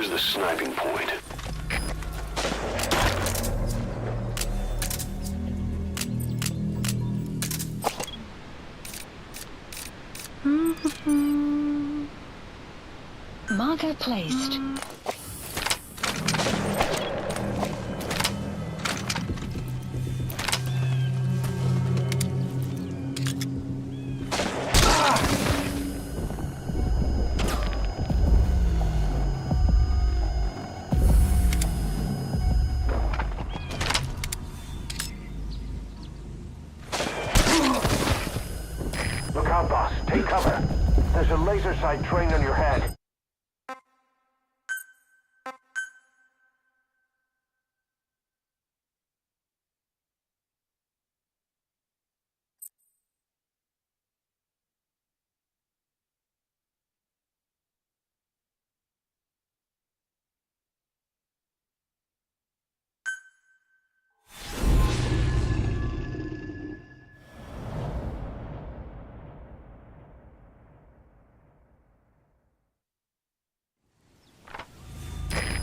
Where's the sniping point? Marker placed. Look out, boss. Take cover. There's a laser sight trained on your head.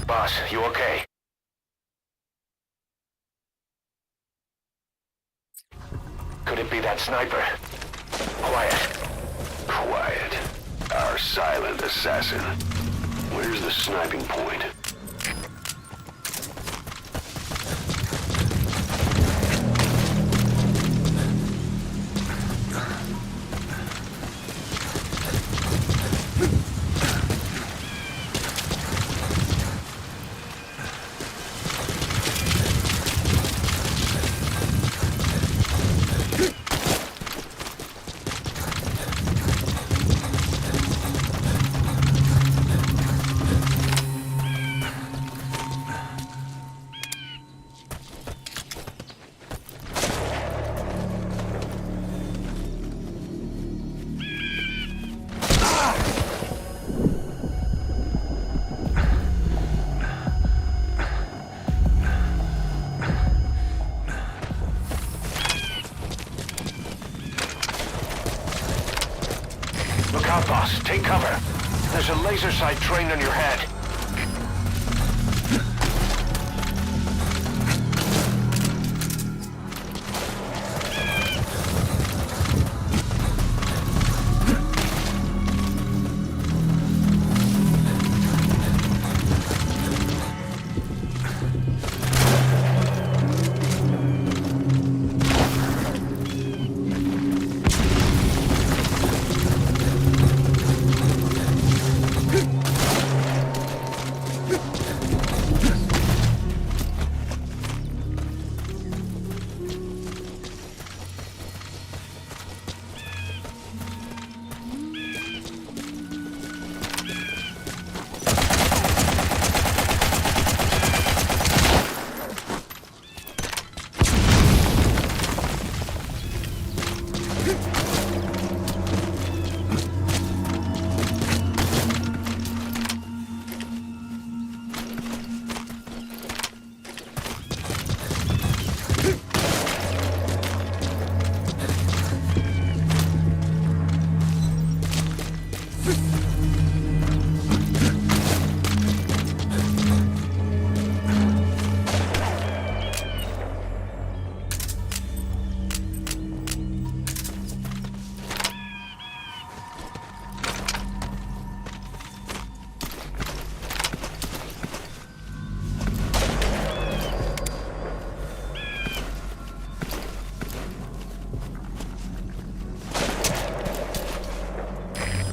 Boss, you okay? Could it be that sniper? Quiet. Quiet. Our silent assassin. Where's the sniping point? Look out, boss. Take cover. There's a laser sight trained on your head.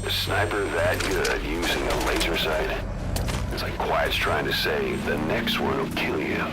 A sniper that good using a laser sight? It's like Quiet's trying to say, the next one will kill you.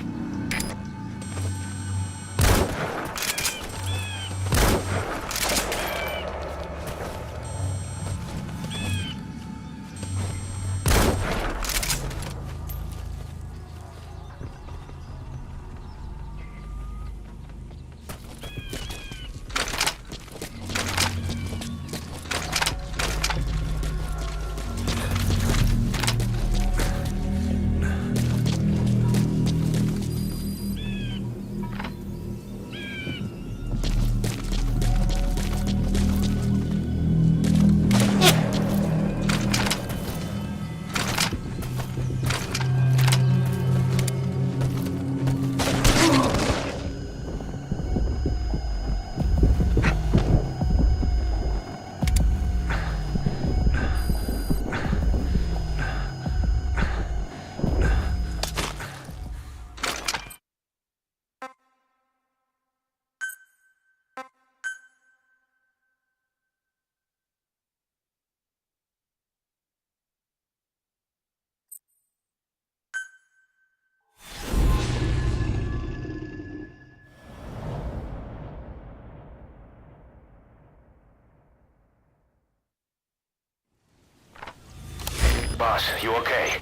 Boss, you okay?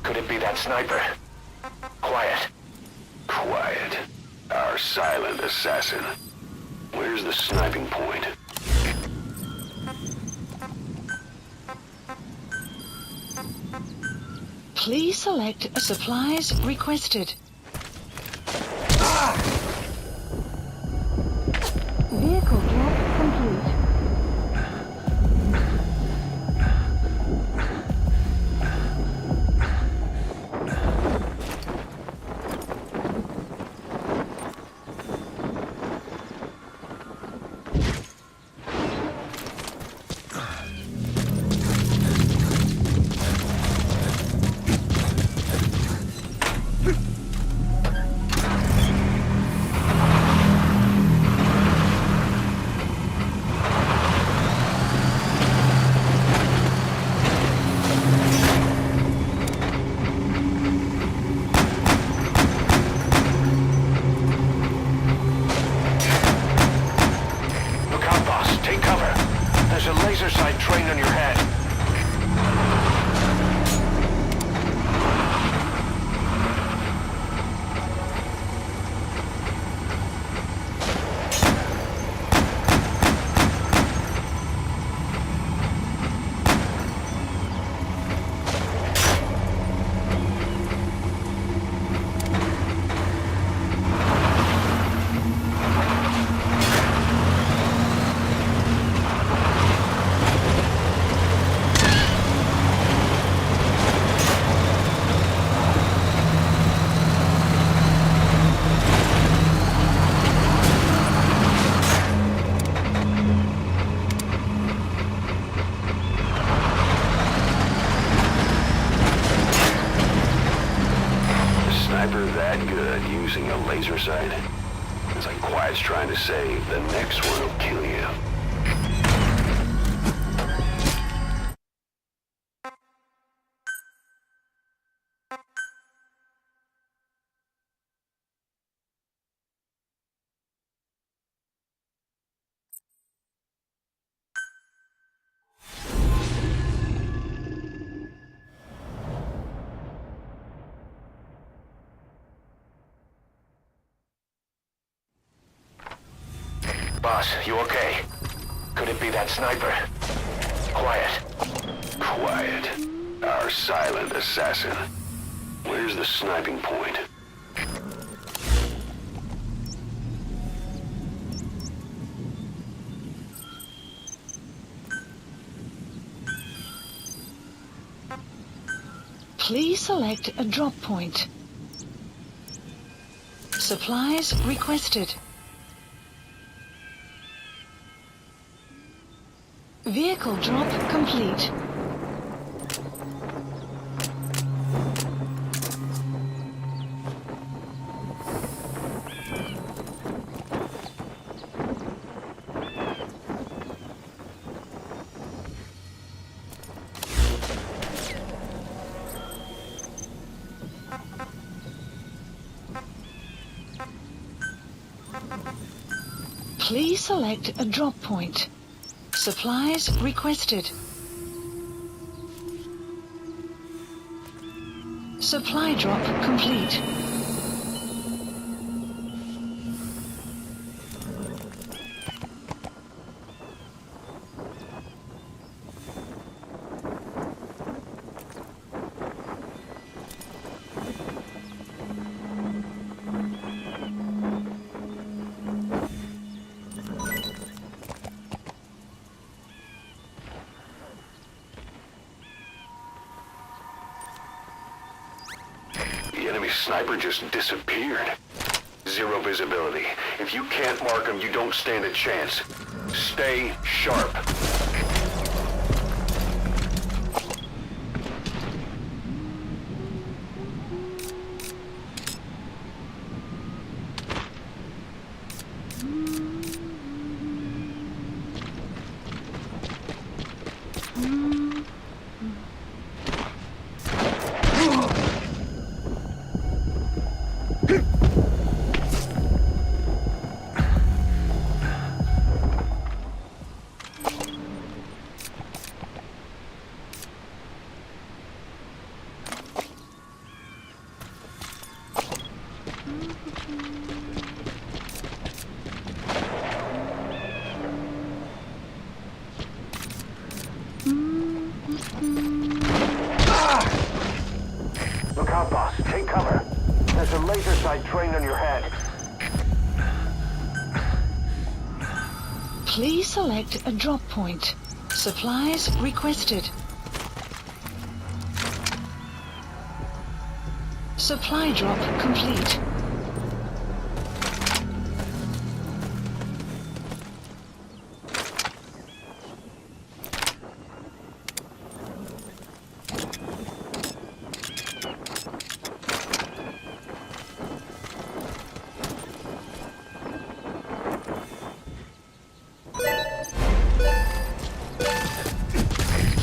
Could it be that sniper? Quiet. Quiet. Our silent assassin. Where's the sniping point? Please select supplies requested. Vehicle drop complete. Look out, boss. Take cover. There's a laser sight trained on your head. Sniper that good using a laser sight? It's like Quiet's trying to say, the next one will kill you. Boss, you okay? Could it be that sniper? Quiet. Quiet. Our silent assassin. Where's the sniping point? Please select a drop point. Supplies requested. Vehicle drop complete. Please select a drop point. Supplies requested. Supply drop complete. The enemy sniper just disappeared. Zero visibility. If you can't mark him, you don't stand a chance. Stay sharp. Please select a drop point. Supplies requested. Supply drop complete.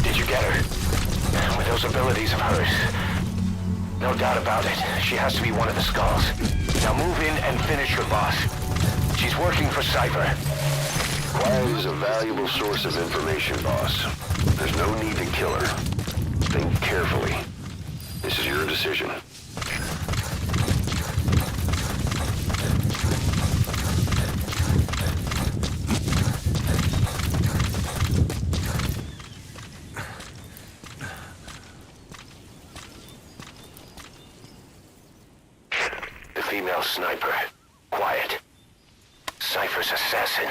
Did you get her? With those abilities of hers. No doubt about it. She has to be one of the Skulls. Now move in and finish your boss. She's working for Cypher. Quiet is a valuable source of information, boss. There's no need to kill her. Think carefully. This is your decision. The female sniper. Quiet. Cypher's assassin.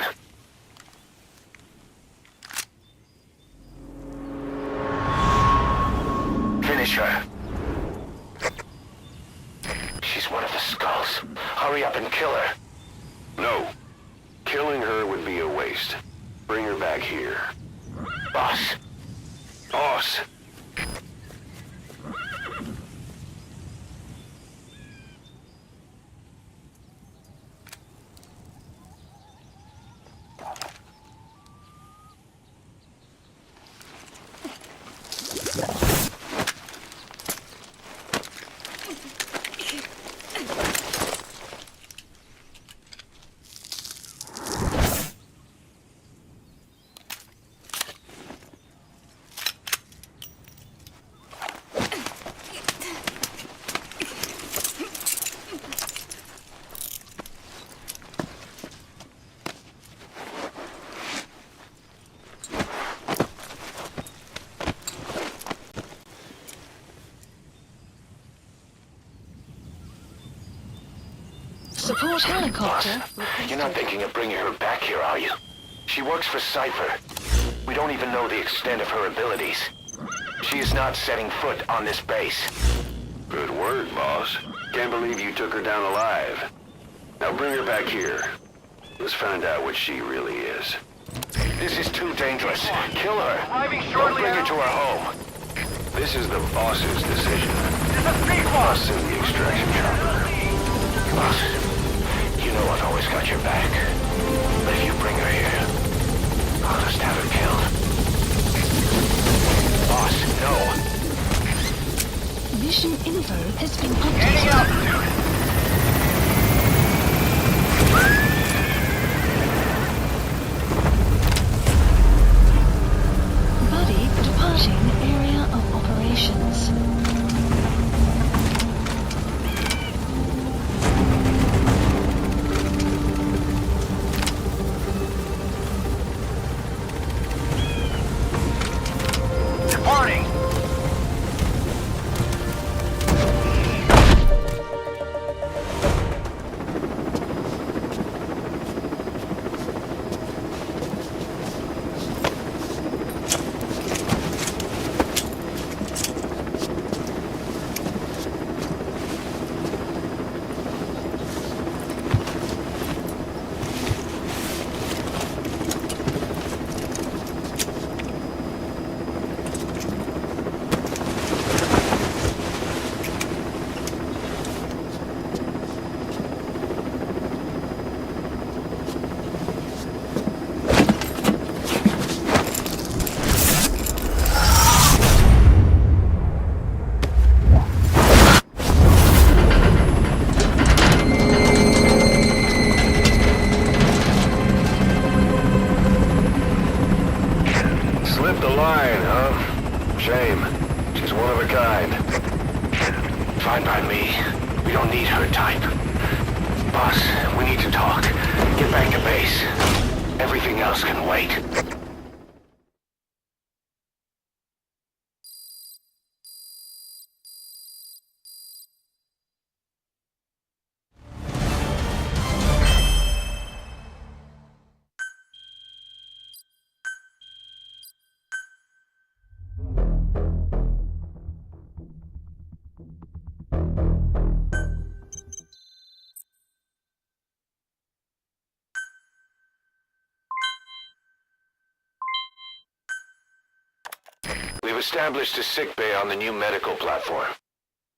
Finish her. She's one of the Skulls. Hurry up and kill her. No. Killing her would be a waste. Bring her back here. Boss. Boss! Support helicopter. Boss, you're not thinking of bringing her back here, are you? She works for Cypher. We don't even know the extent of her abilities. She is not setting foot on this base. Good work, boss. Can't believe you took her down alive. Now bring her back here. Let's find out what she really is. This is too dangerous. Kill her. Don't bring her to our home. This is the boss's decision. I'll send the extraction chopper. Boss, you know I've always got your back. But if you bring her here, I'll just have her killed. Boss, no. Mission info has been updated. Buddy departing area of operations. Departing. Slipped the line, huh? Shame. She's one of a kind. Fine by me. We don't need her type. Boss, we need to talk. Get back to base. Everything else can wait. We've established a sick bay on the new medical platform.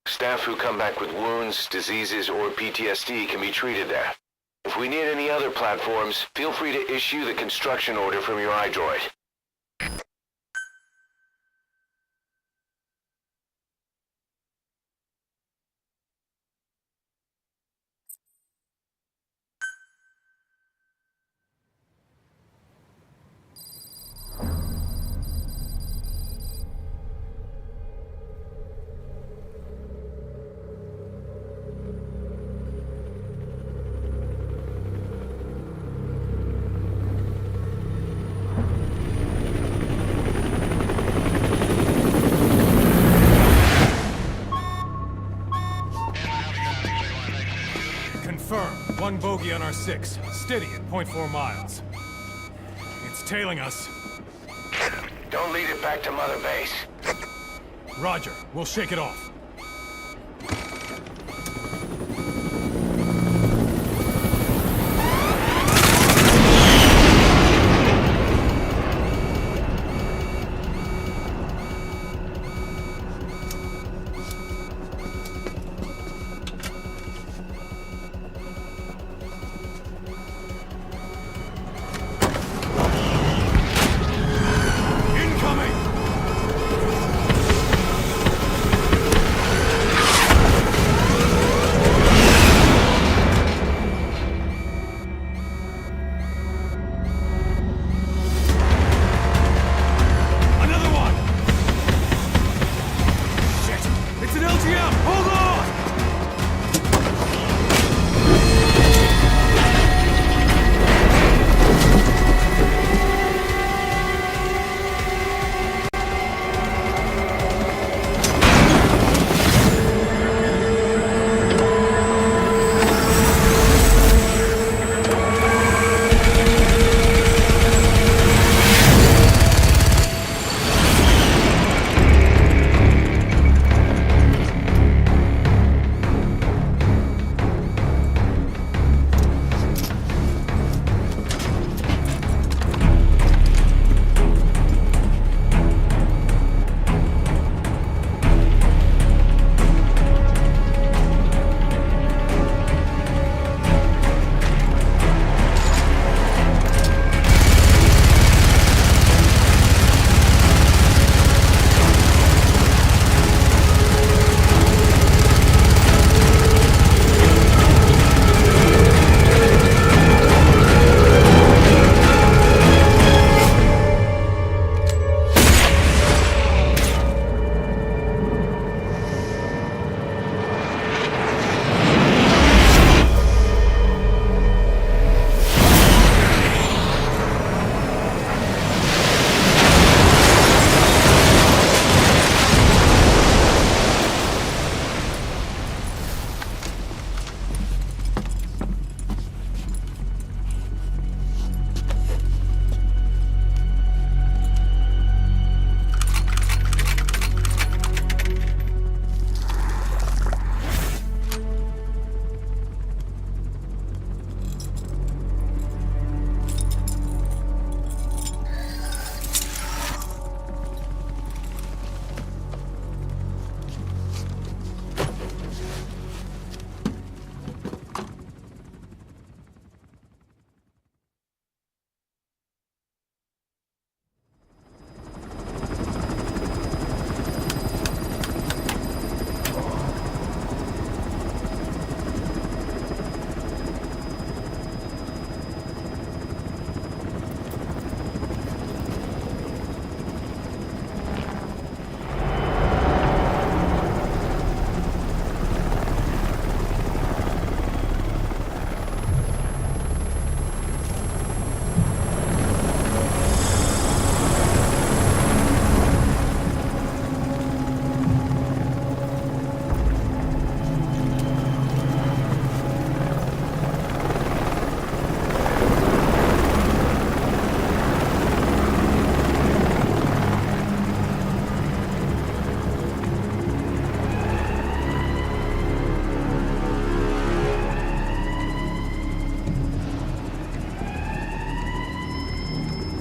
Staff who come back with wounds, diseases, or PTSD can be treated there. If we need any other platforms, feel free to issue the construction order from your iDroid. One bogey on our 6, steady at 0.4 miles. It's tailing us. Don't lead it back to Mother Base. Roger, we'll shake it off.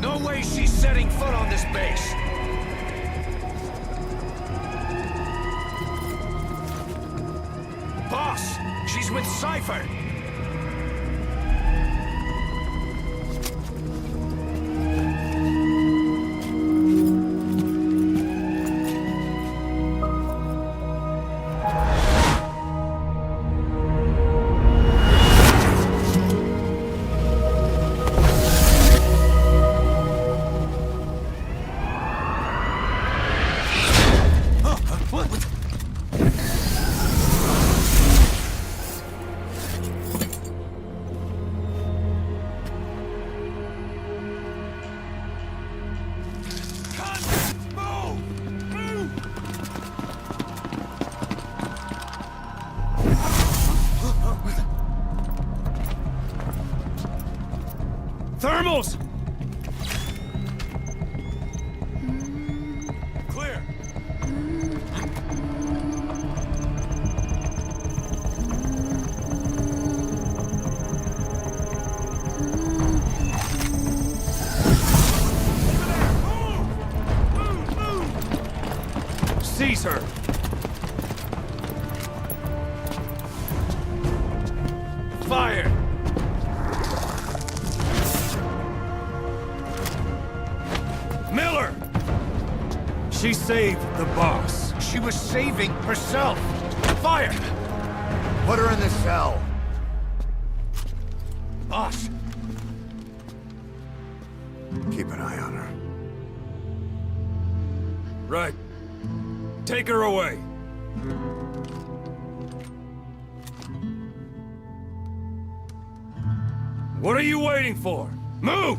No way she's setting foot on this base. with Cypher! Thermals! Clear. Seize her! Fire! Miller! She saved the boss. She was saving herself! Fire! Put her in the cell. Boss! Keep an eye on her. Right. Take her away. What are you waiting for? Move!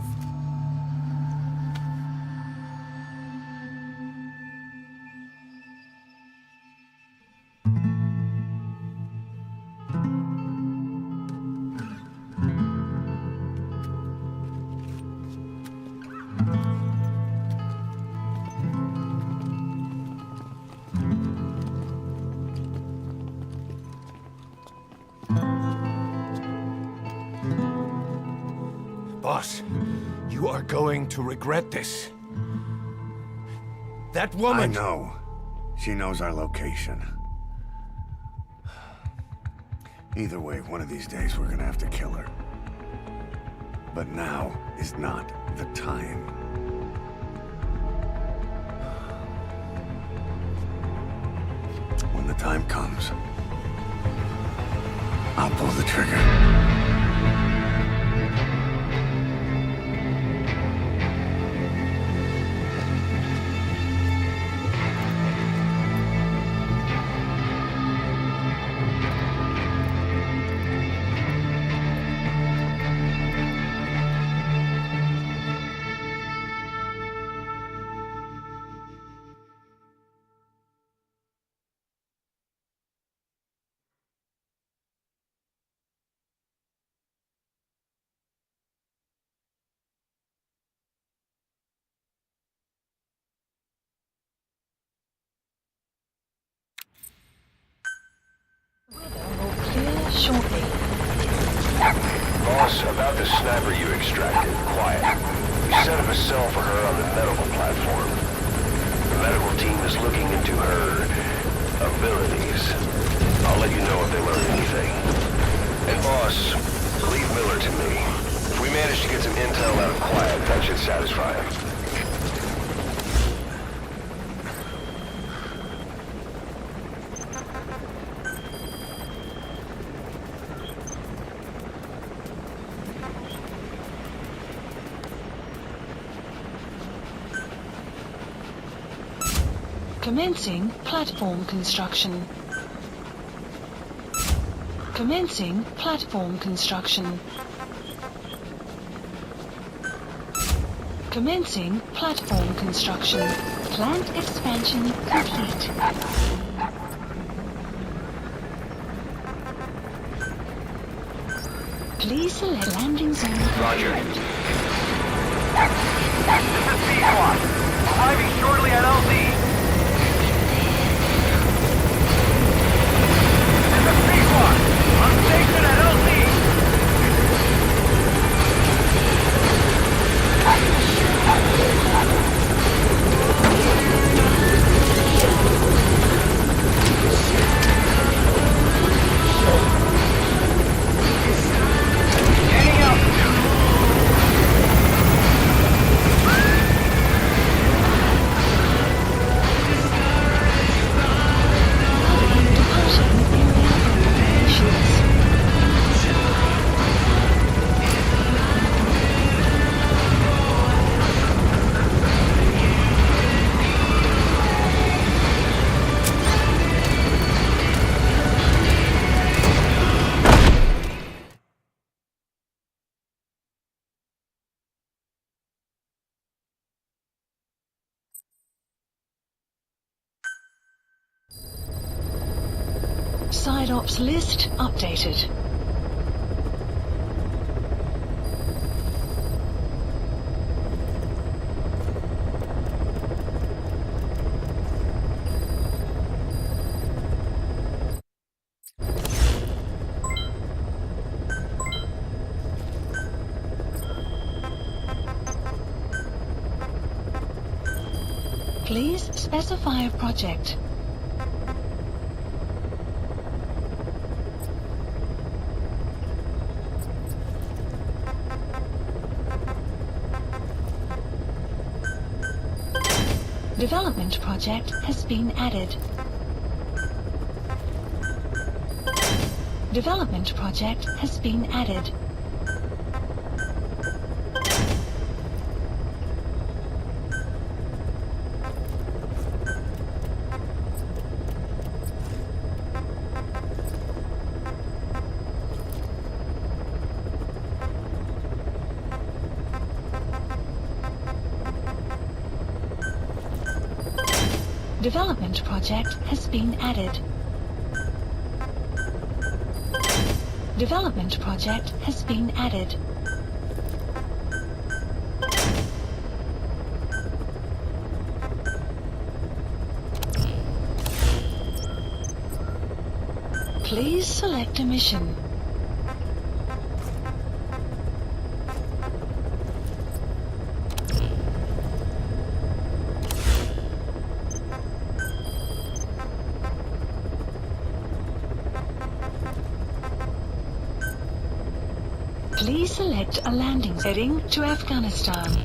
Boss, you are going to regret this. That woman... I know. She knows our location. Either way, one of these days we're gonna have to kill her. But now is not the time. When the time comes, I'll pull the trigger. Clear shortly. Boss, about the sniper you extracted, quiet. We set up a cell for her on the medical platform. The medical team is looking into her abilities. I'll let you know if they learn anything. And boss, leave Miller to me. If we manage to get some intel out of Quiet, that should satisfy him. Commencing platform construction. Commencing platform construction. Commencing platform construction. Plant expansion complete. Please select landing zone. Roger. This is C-Squad. Arriving shortly at LZ. This is C-Squad. On station at LZ. Side ops list updated. Please specify a project. Development project has been added. Development project has been added. Development project has been added. Development project has been added. Please select a mission. Please select a landing heading to Afghanistan.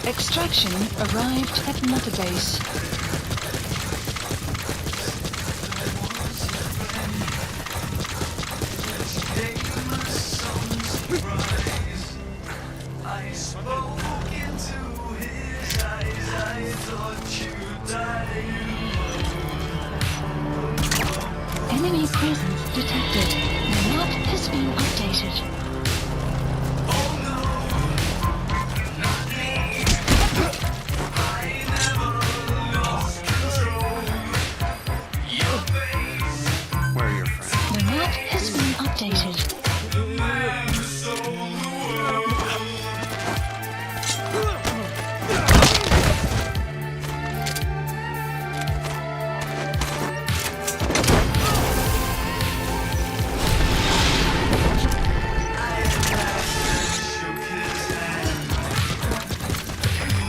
Extraction arrived at Mother Base. Enemy presence detected. The map has has been updated. Where are your friends? The map has been updated.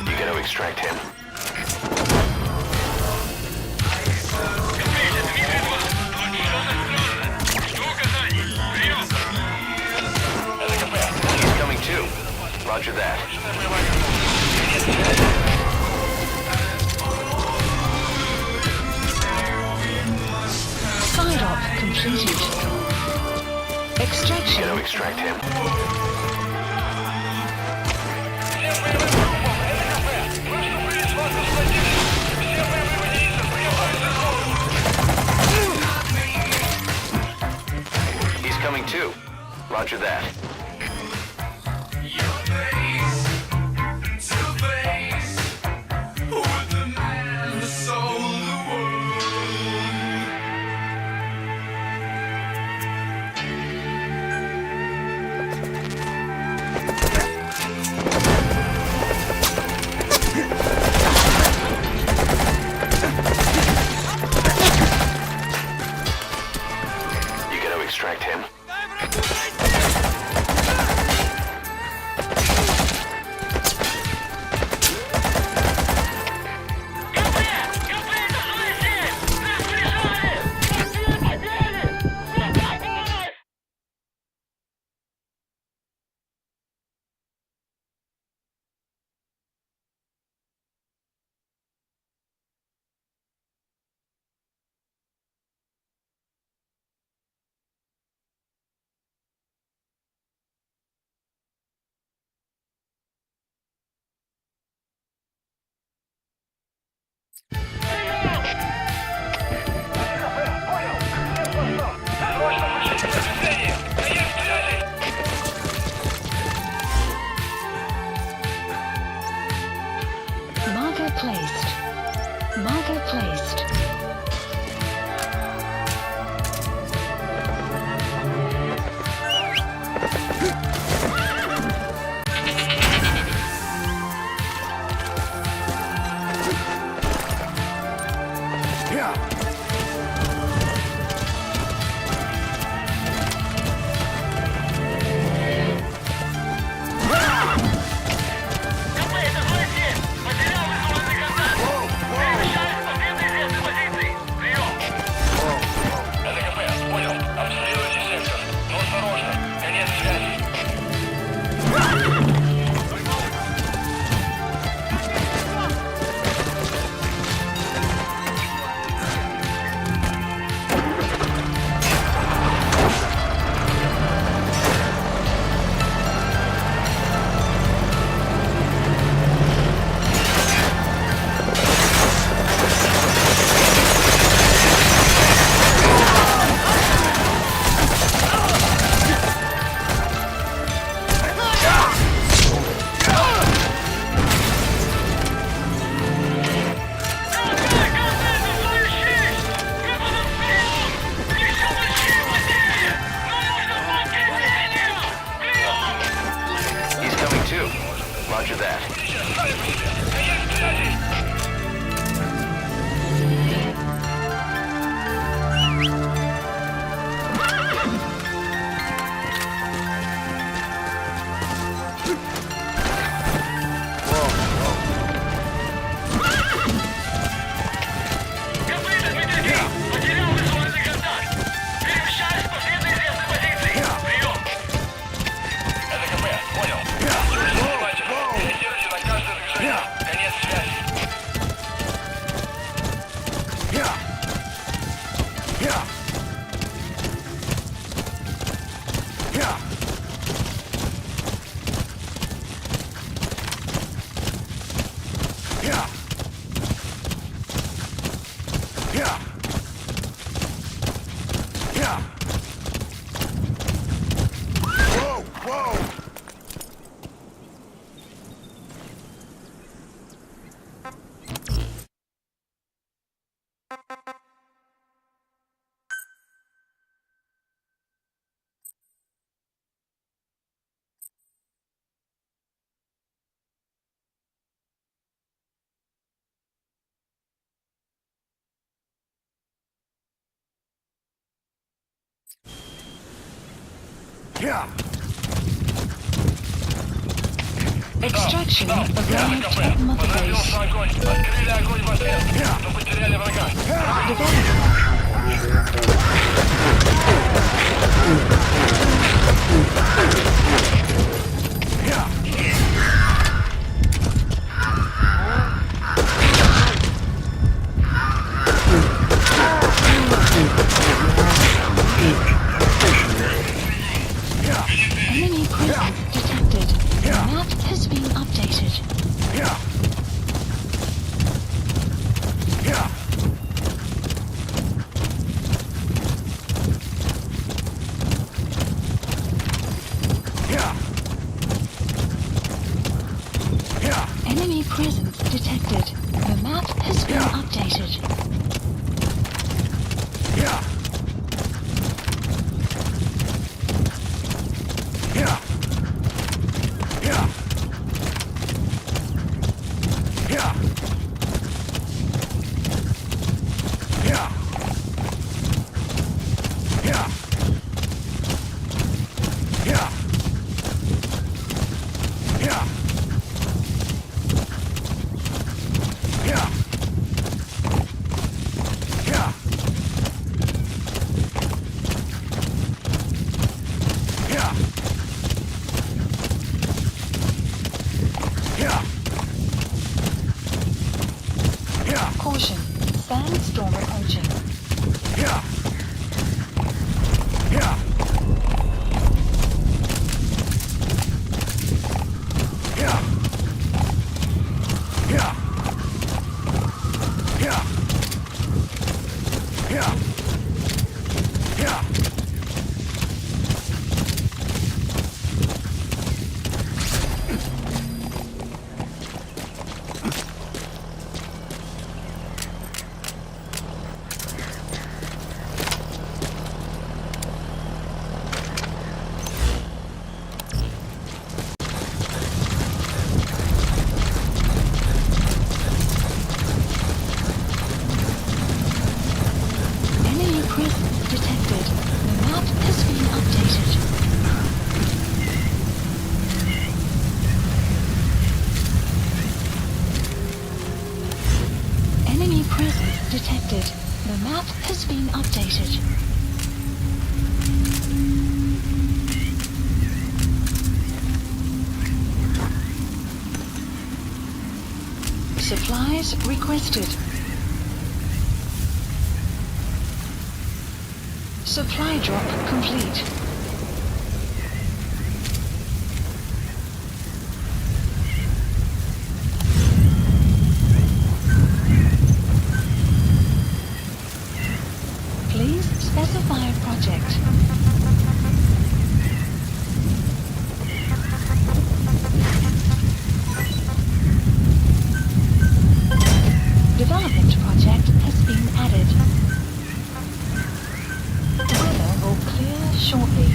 You gotta extract him. He's coming too. Roger that. Side op completed. You Extraction. gotta extract him. He's coming too. Roger that. You gotta extract him. Yeah. Extraction arrived at Mother Base. Enemy presence detected. The map has been updated. Yeah. Yeah. Yeah. Yeah. Enemy presence detected. The map has been updated. Yeah. Yeah. Yeah. Yeah. Yeah. Yeah. Yeah. Yeah. Yeah. Yeah. Yeah. Yeah. Yeah. Caution. Sandstorm approaching. Yeah. Yeah. Yeah. Yeah. Yeah. Yeah. Yeah. Enemy presence detected. The map has been updated. Enemy presence detected. The map has been updated. Supplies requested. Supply drop complete. Please specify a project. Development project has been added. The weather will clear shortly.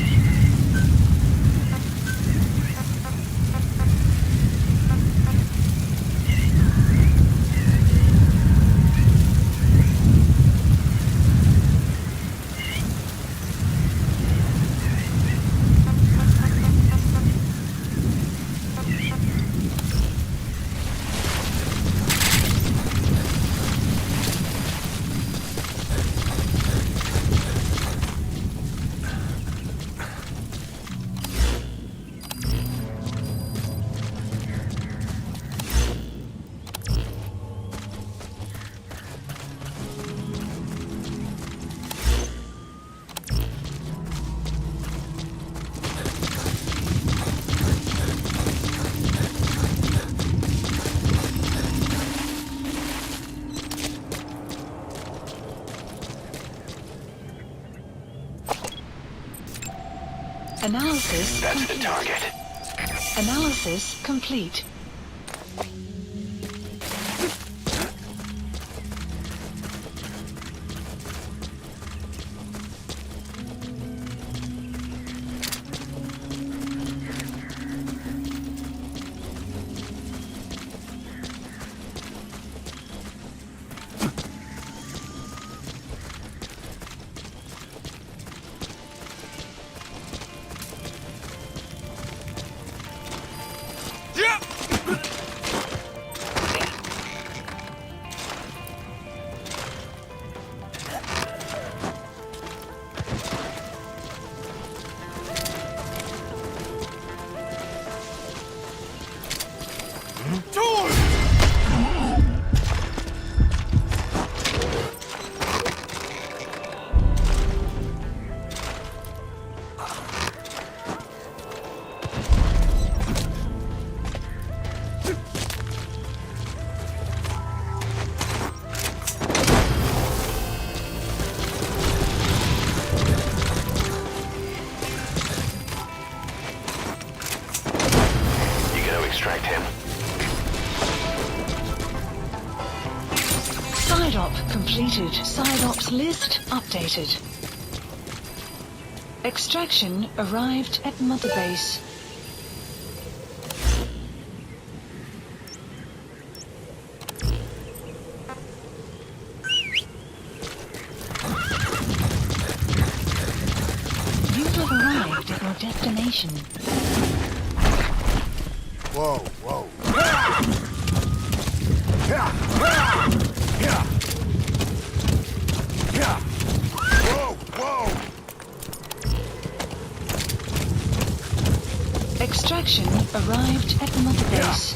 Analysis That's the complete. target. Analysis complete. Side op completed. Side ops list updated. Extraction arrived at Mother Base. You have arrived at your destination. Whoa, whoa. Whoa, whoa. Extraction arrived at Mother Base.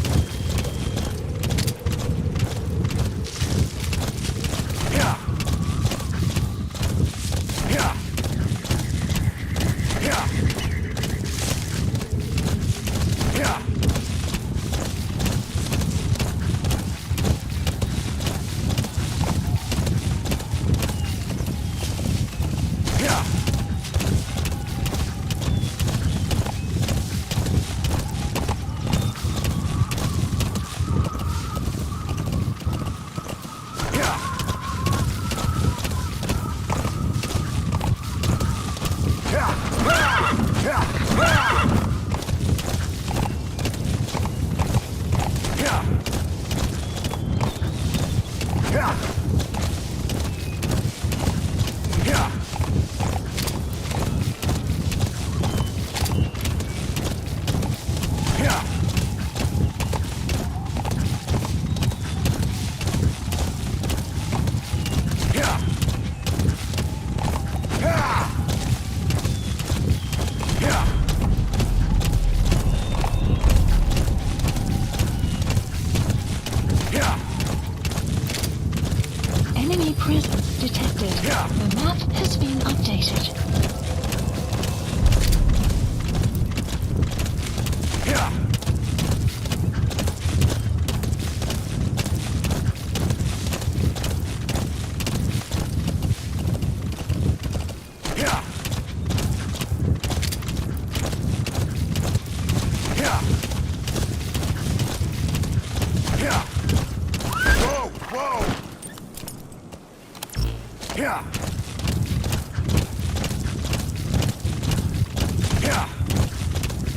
Enemy presence detected. The map has been updated.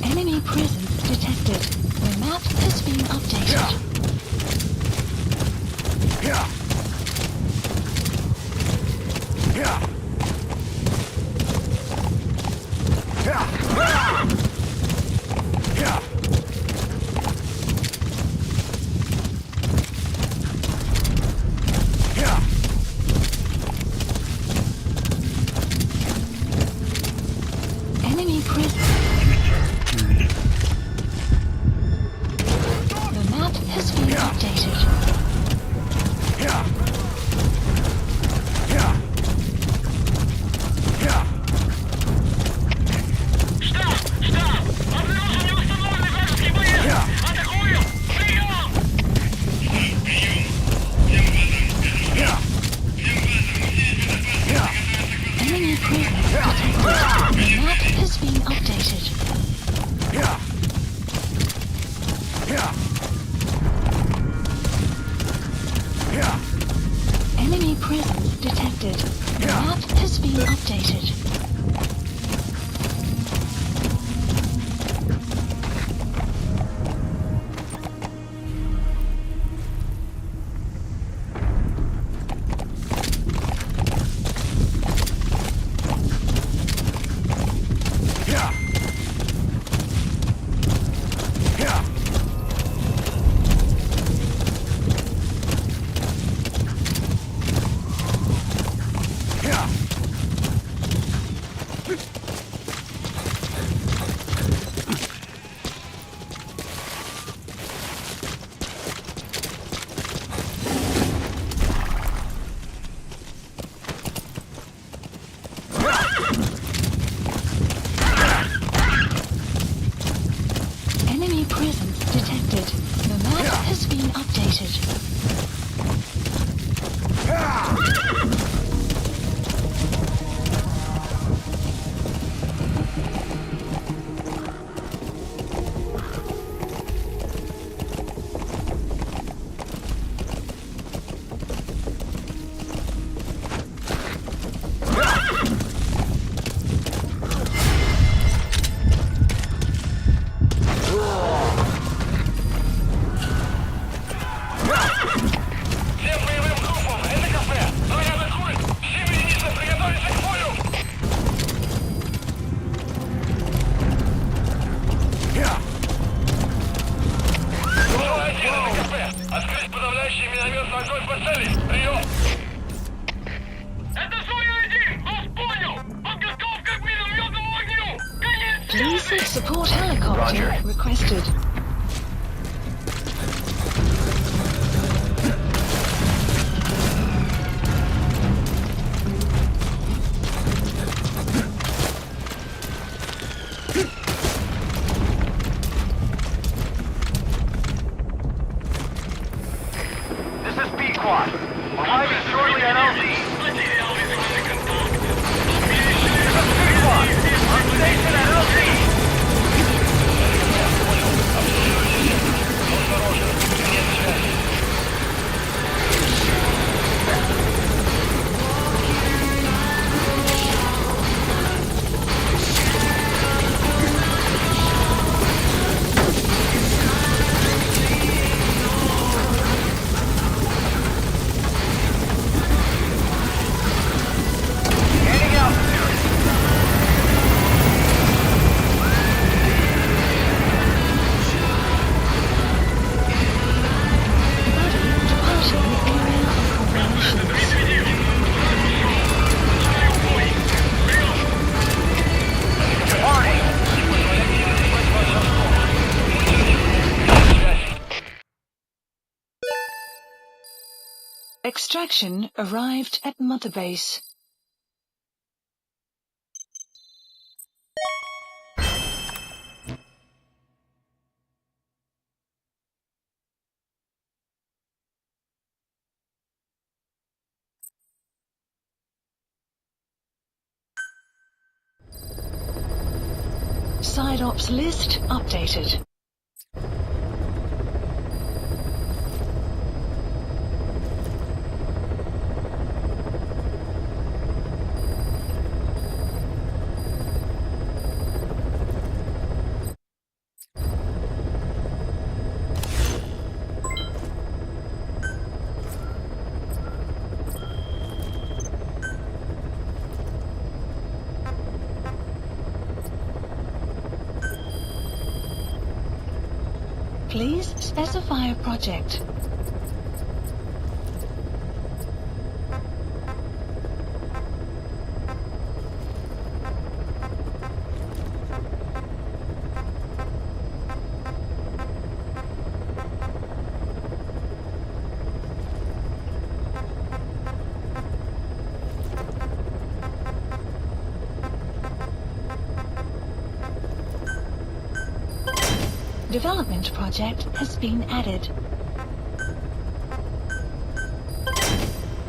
Enemy presence detected. The map has been updated. Enemy presence. The map has been updated. Enemy presence detected. The map has been updated. Enemy presence detected. The map has been updated. Enemy presence detected. The map has been updated. Support helicopter Roger. requested. This is B-Quad. Arriving shortly at LZ. B-Quad, on station at LZ. Gaining altitude. Buddy departing area of operations. Warning. Extraction arrived at Mother Base. Side ops list updated. Please specify a project. Development project has been added.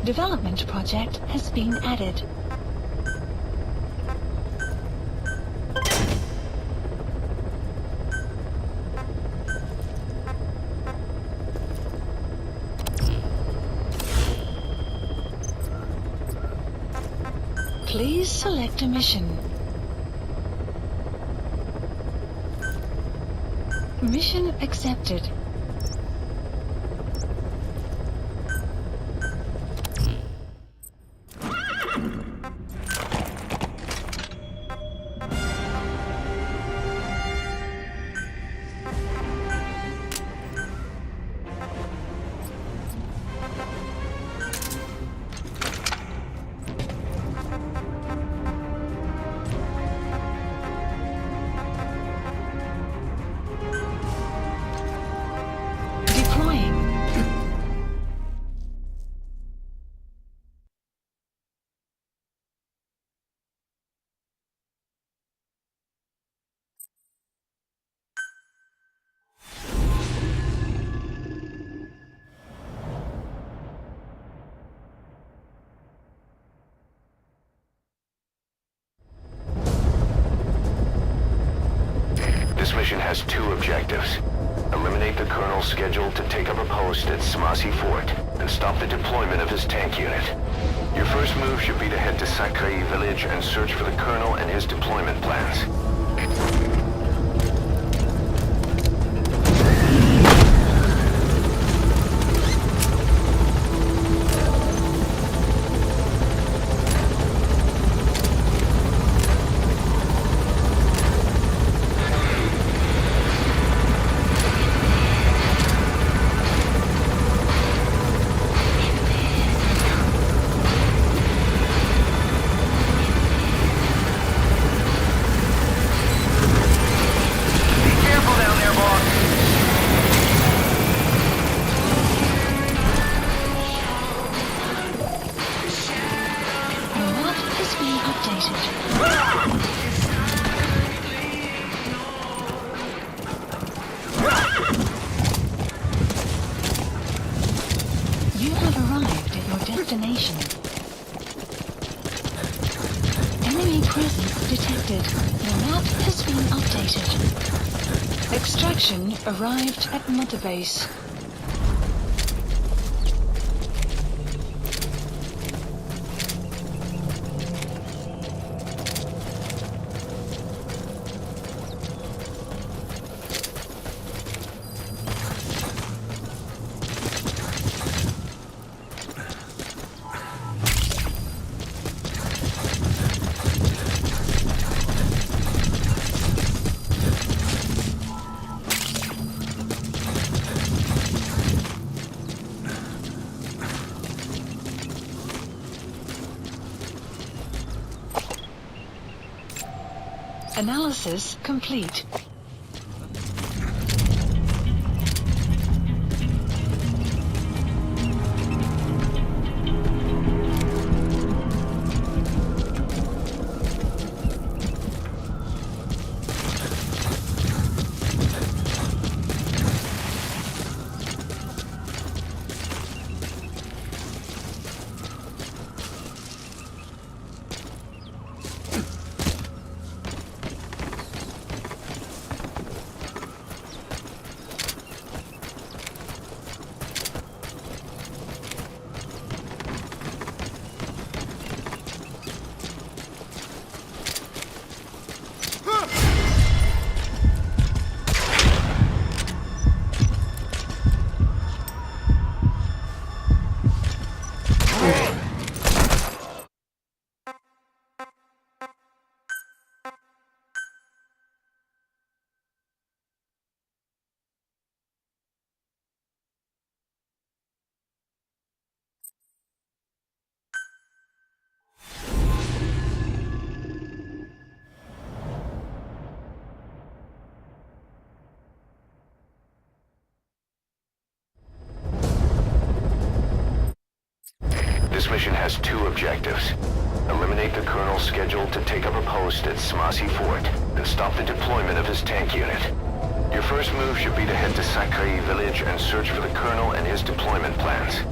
Development project has been added. Please select a mission. Mission accepted. This mission has two objectives. Eliminate the Colonel scheduled to take up a post at Smasi Fort and stop the deployment of his tank unit. Your first move should be to head to Sakai village and search for the Colonel and his deployment plans. updated. You have arrived at your destination. Enemy presence detected. The map has been updated. Extraction arrived at Mother Base. Analysis complete. This mission has two objectives. Eliminate the Colonel scheduled to take up a post at Smasi Fort and stop the deployment of his tank unit. Your first move should be to head to Sakai village and search for the Colonel and his deployment plans.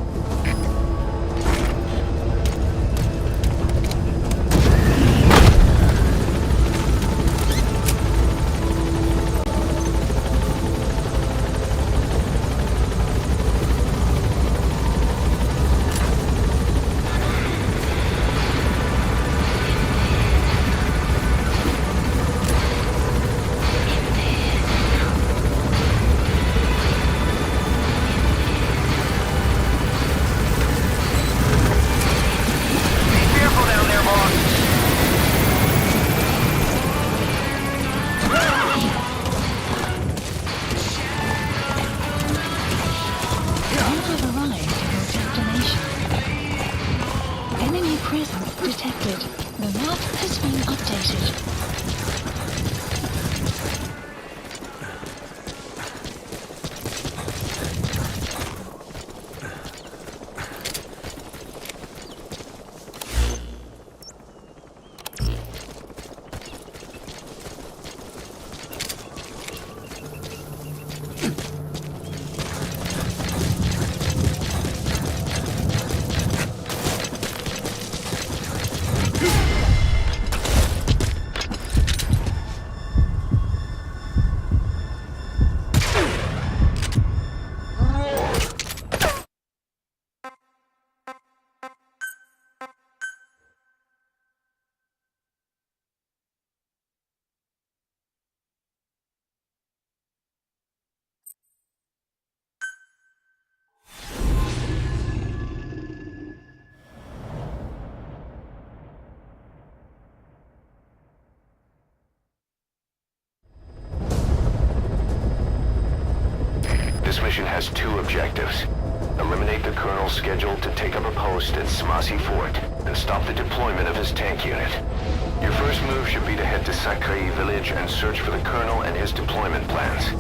detected. The map has been updated. This mission has two objectives. Eliminate the Colonel scheduled to take up a post at Smasi Fort and stop the deployment of his tank unit. Your first move should be to head to Sakai village and search for the Colonel and his deployment plans.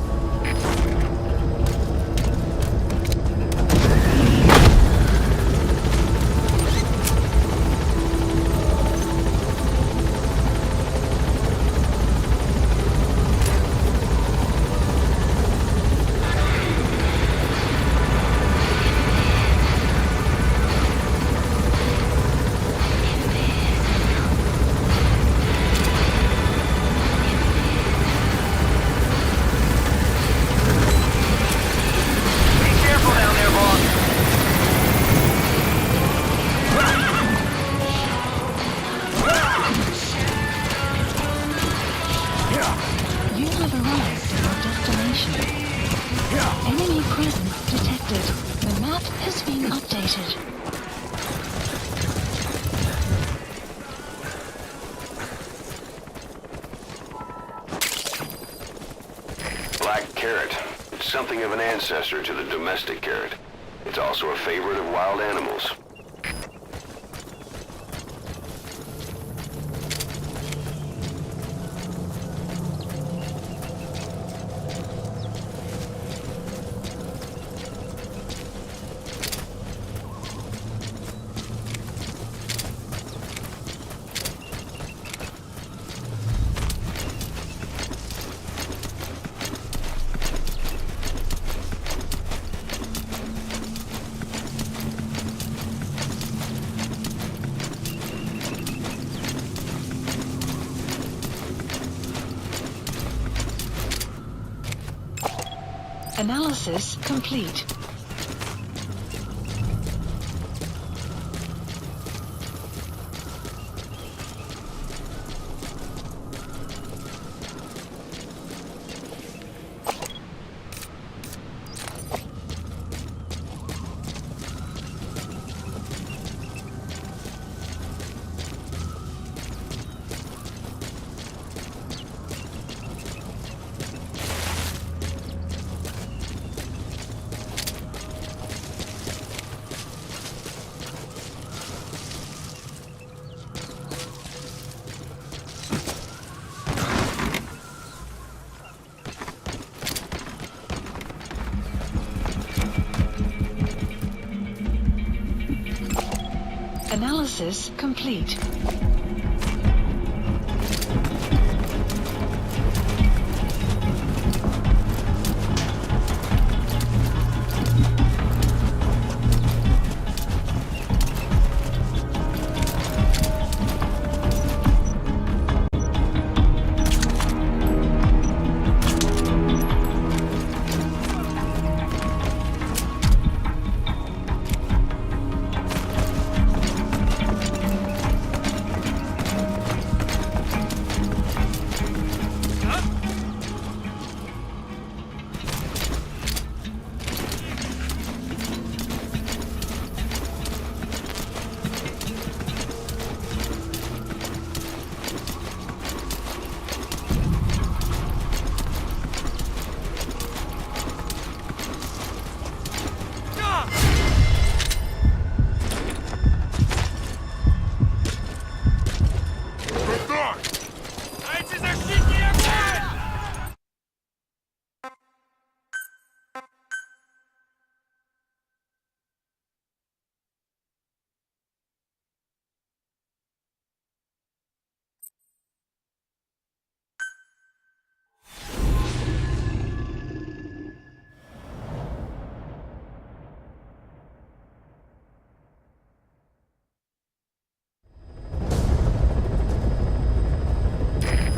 something of an ancestor to the domestic carrot. It's also a favorite of wild animals. Analysis complete. Analysis complete.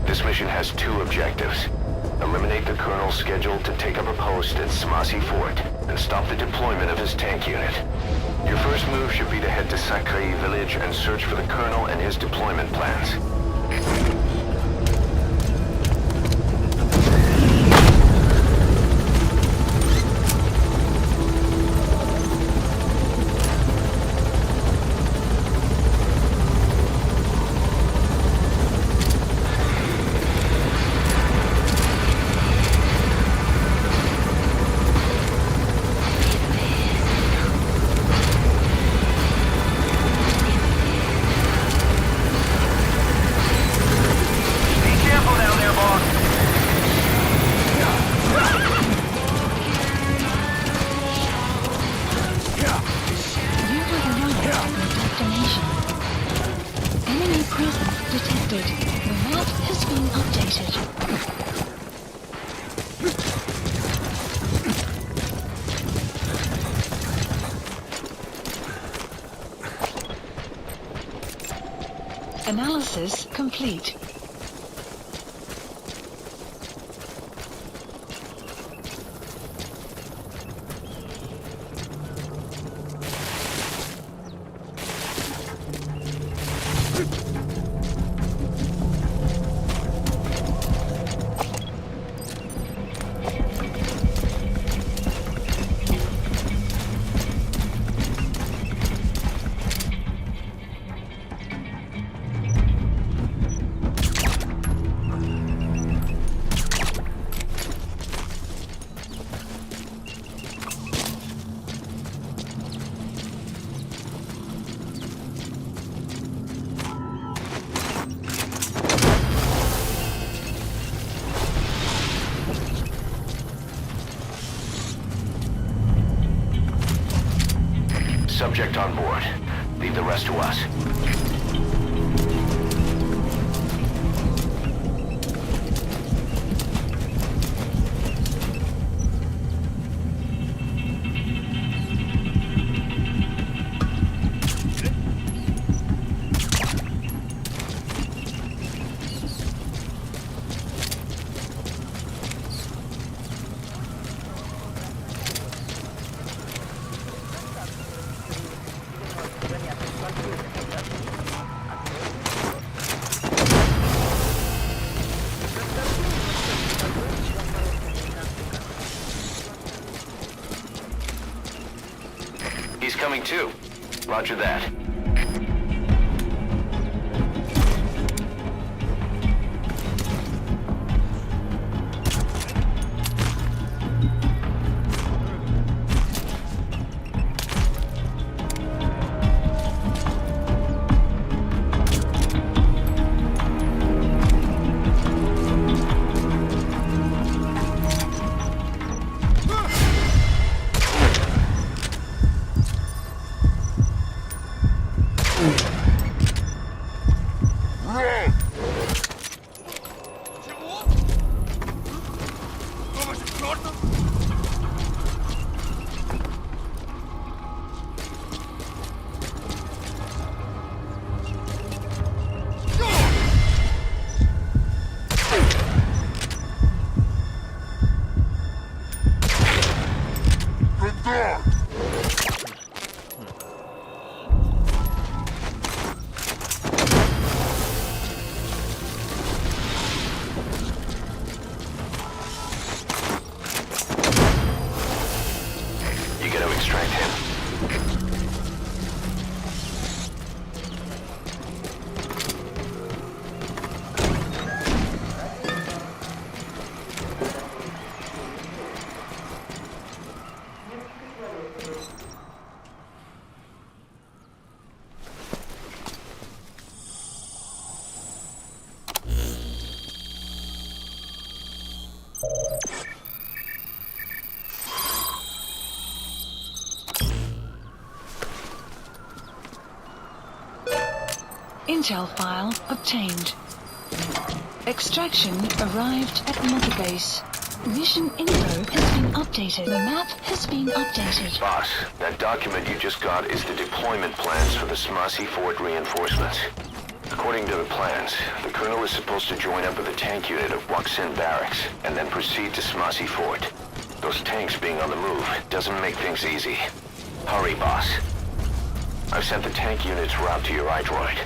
This mission has two objectives. Eliminate the Colonel scheduled to take up a post at Smasi Fort and stop the deployment of his tank unit. Your first move should be to head to Sakai village and search for the Colonel and his deployment plans. Analysis complete. subject on board. Leave the rest to us. He's coming too. Roger that. You gotta extract him. Intel file obtained. Extraction arrived at Mother Base. Mission info has been updated. The map has been updated. Boss, that document you just got is the deployment plans for the Smasi Fort reinforcements. According to the plans, the Colonel is supposed to join up with a tank unit of Waksin Barracks and then proceed to Smasi Fort. Those tanks being on the move doesn't make things easy. Hurry, boss. I've sent the tank unit's route to your iDroid.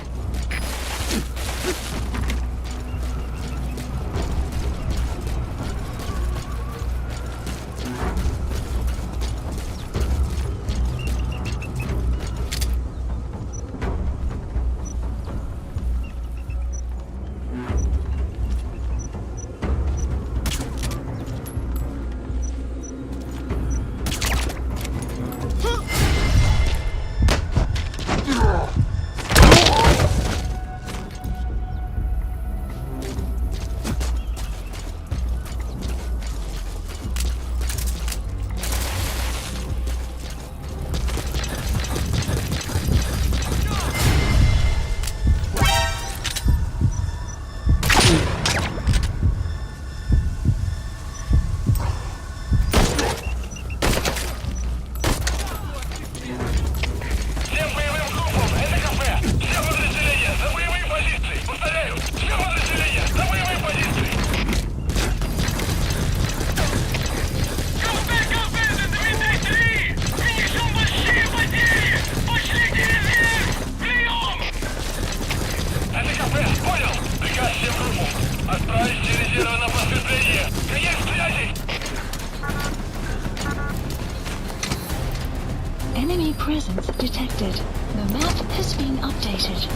Enemy presence detected. The map has been updated.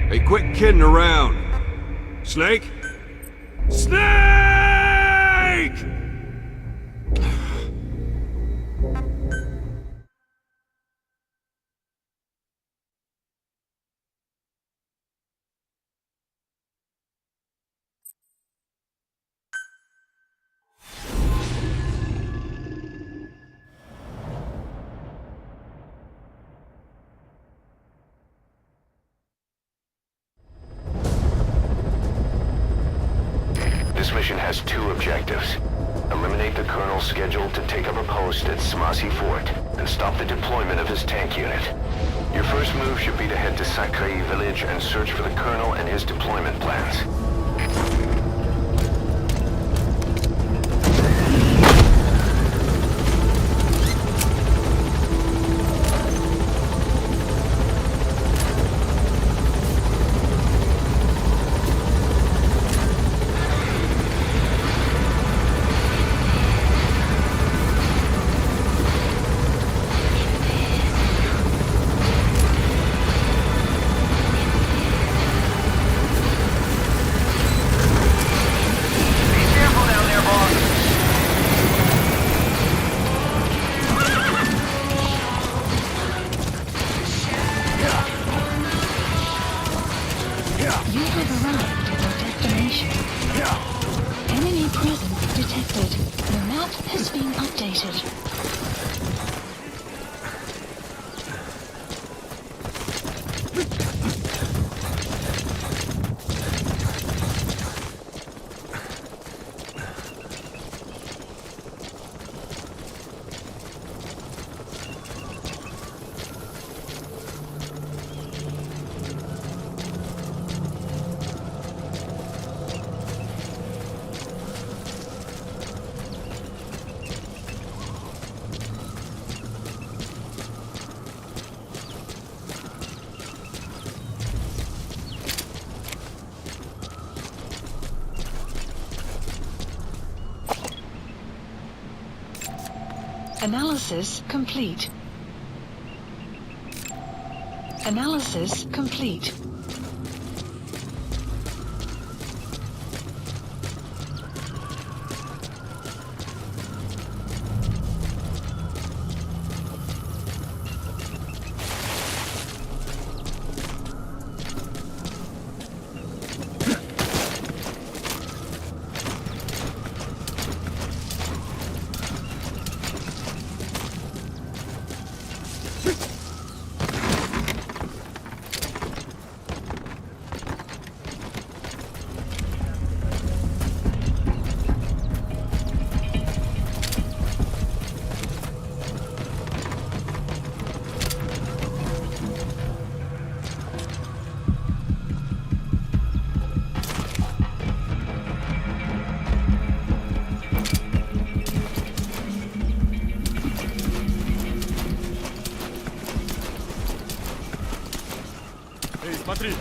Hey, quit kidding around. Snake? Snake! This mission has two objectives. Eliminate the Colonel scheduled to take up a post at Smasi Fort and stop the deployment of his tank unit. Your first move should be to head to Sakai village and search for the Colonel and his deployment plans. You have arrived at your destination. Enemy presence detected. The map has been updated. Analysis complete. Analysis complete. Эй, смотри!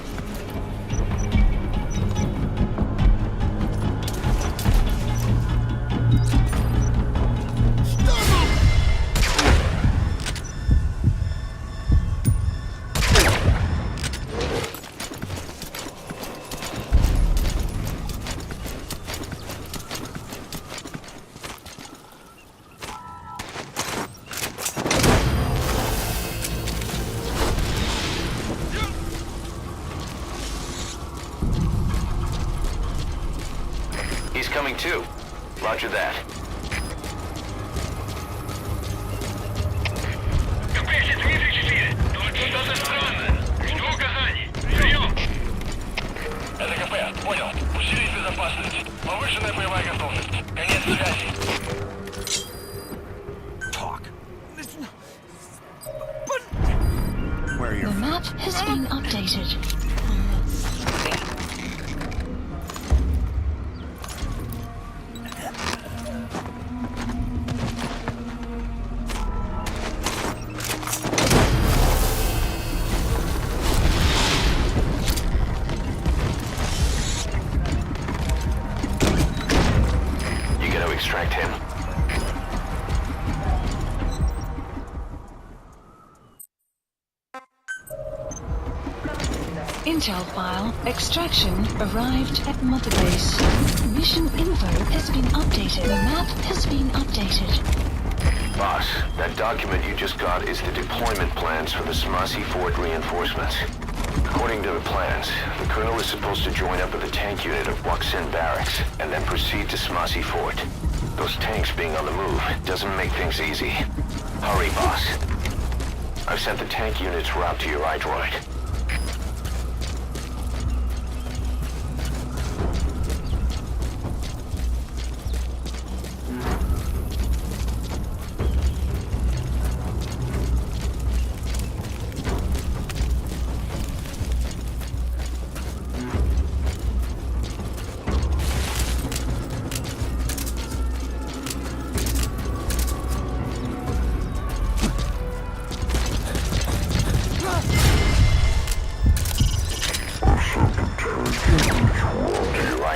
He's coming too. Roger that. Это КП, понял. Усилить безопасность. Повышенная боевая готовность. Конец связи. Where are The your map has been updated. You gotta extract him. Intel file. Extraction arrived at Mother Base. Mission info has been updated. The map has been updated. Boss, that document you just got is the deployment plans for the Smasi Fort reinforcements. According to the plans, the Colonel is supposed to join up with the tank unit of Waksin Barracks and then proceed to Smasi Fort. Those tanks being on the move doesn't make things easy. Hurry, boss. I've sent the tank unit's route to your iDroid.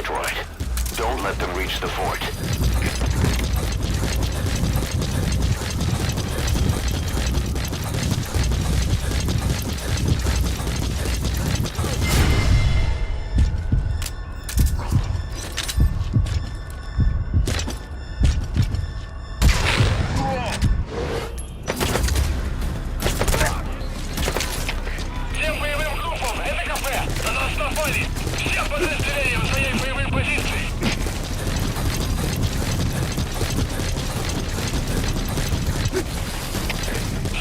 Right, right. Don't let them reach the fort. Всем боевым группам, это кафе! На нас напали! Все подразделения в своей боевой позиции!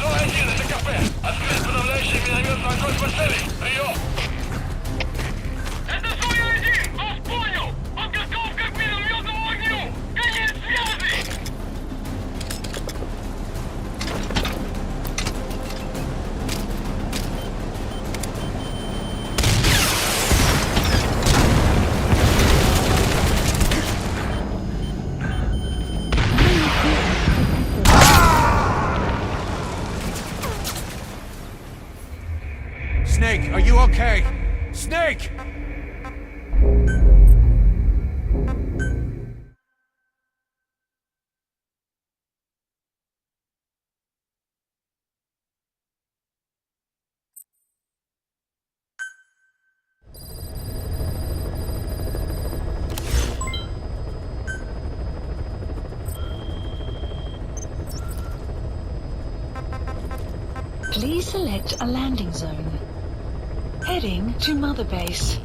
Зона 1, это кафе! Открыть подавляющий минометный огонь по цели! Прием! Это Зона 1! Вас понял! Подготовка к минометному огню! Конец связи! Snake, are you okay? Snake! Please select a landing zone. Heading to Mother Base.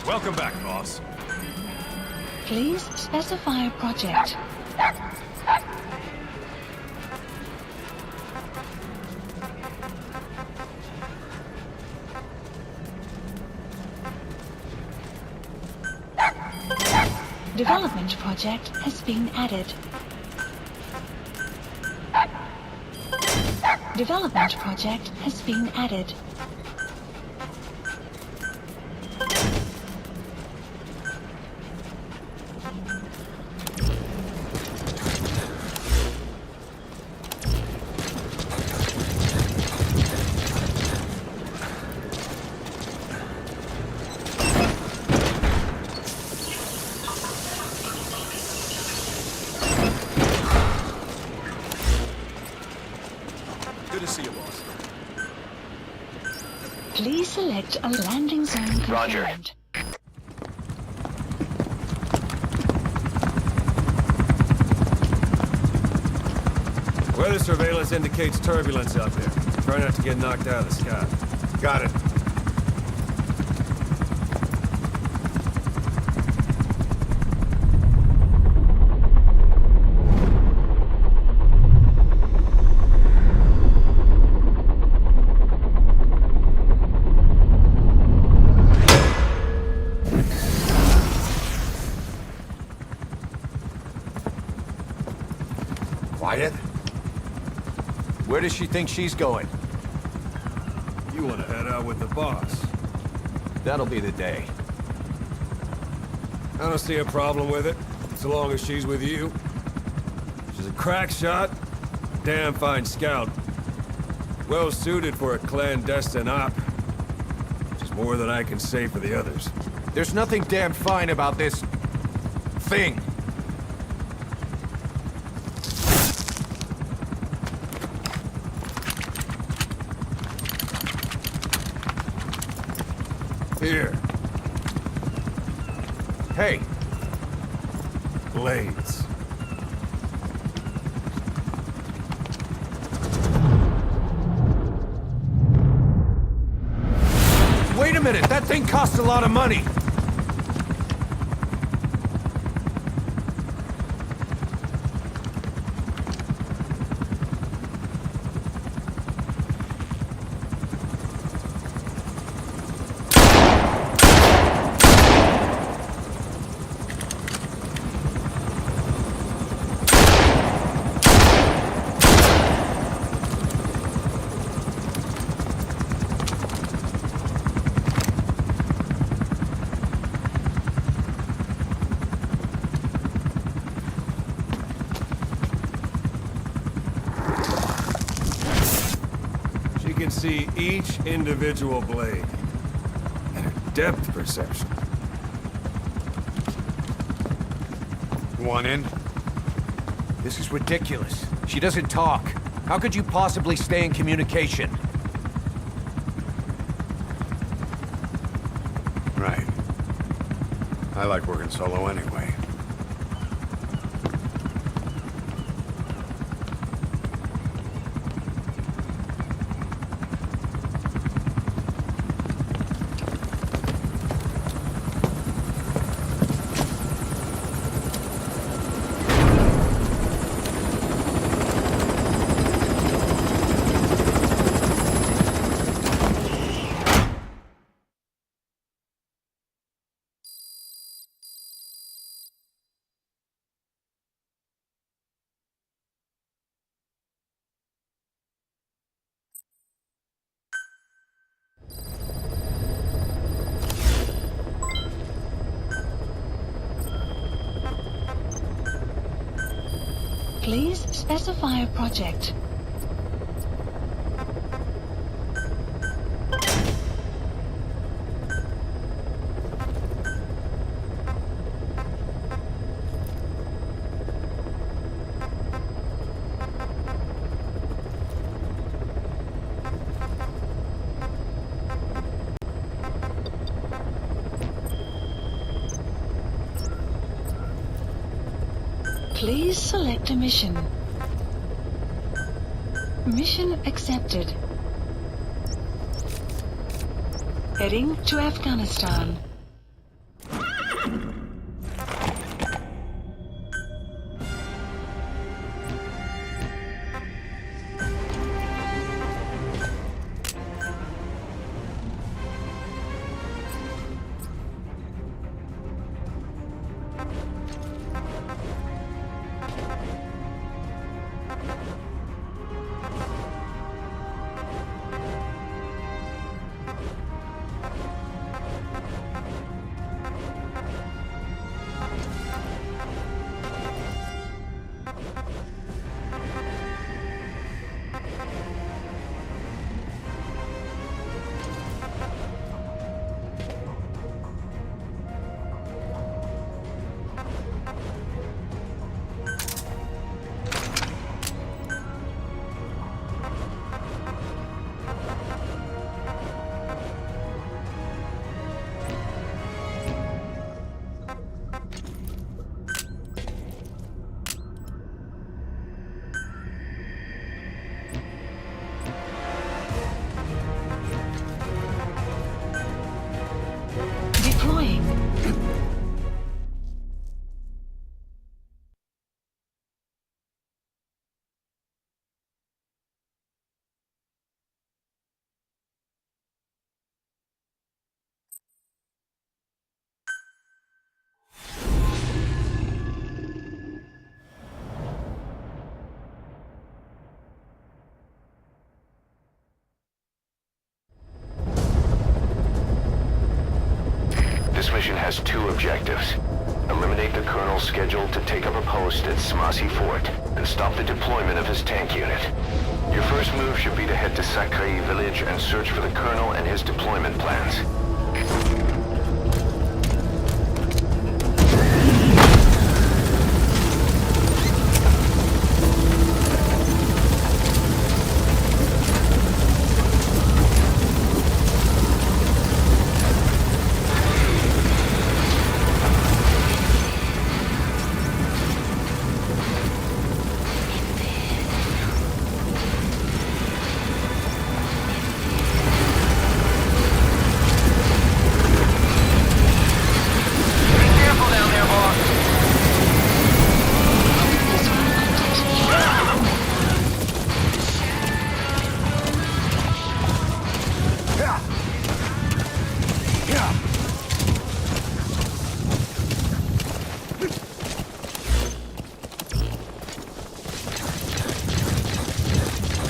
Welcome back, boss. Please specify a project. Development project has been added. Development project has been added. Good to see you, boss. Please select a landing zone Roger. confirmed. Weather surveillance indicates turbulence out there. Try not to get knocked out of the sky. Got it. Quiet? Where does she think she's going? You want to head out with the boss. That'll be the day. I don't see a problem with it, so long as she's with you. She's a crack shot, damn fine scout. Well suited for a clandestine op. Which is more than I can say for the others. There's nothing damn fine about this... thing. Here. Hey, Blades. wait a minute, that thing costs a lot of money. She can see each individual blade. And her depth perception. Want in? This is ridiculous. She doesn't talk. How could you possibly stay in communication? Right. I like working solo anyway. Please specify a project. Please select a mission. Mission accepted. Heading to Afghanistan. Deploying. This mission has two objectives. Eliminate the colonel scheduled to take up a post at Smasi Fort and stop the deployment of his tank unit. Your first move should be to head to Sakai village and search for the colonel and his deployment plans.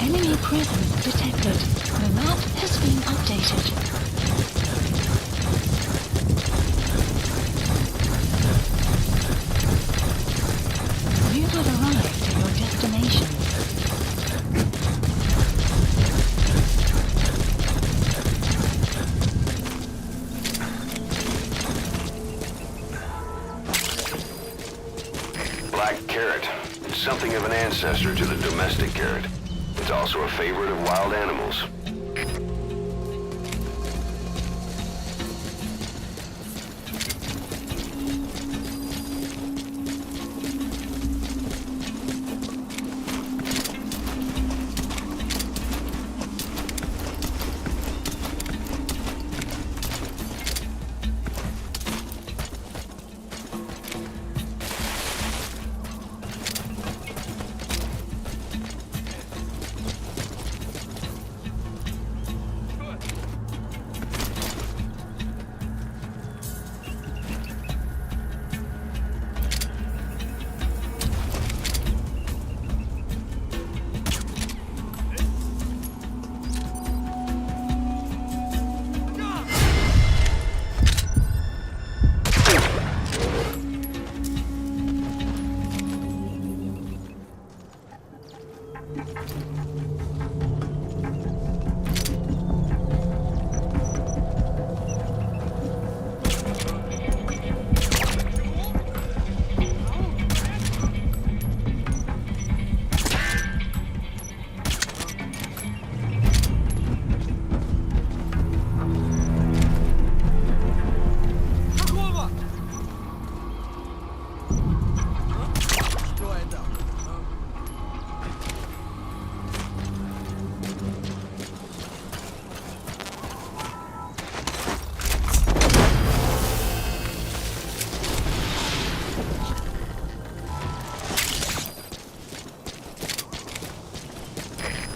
Enemy presence detected. The map has been updated. You have arrived at your destination. Black carrot. It's something of an ancestor to the domestic carrot. It's also a favorite of wild animals.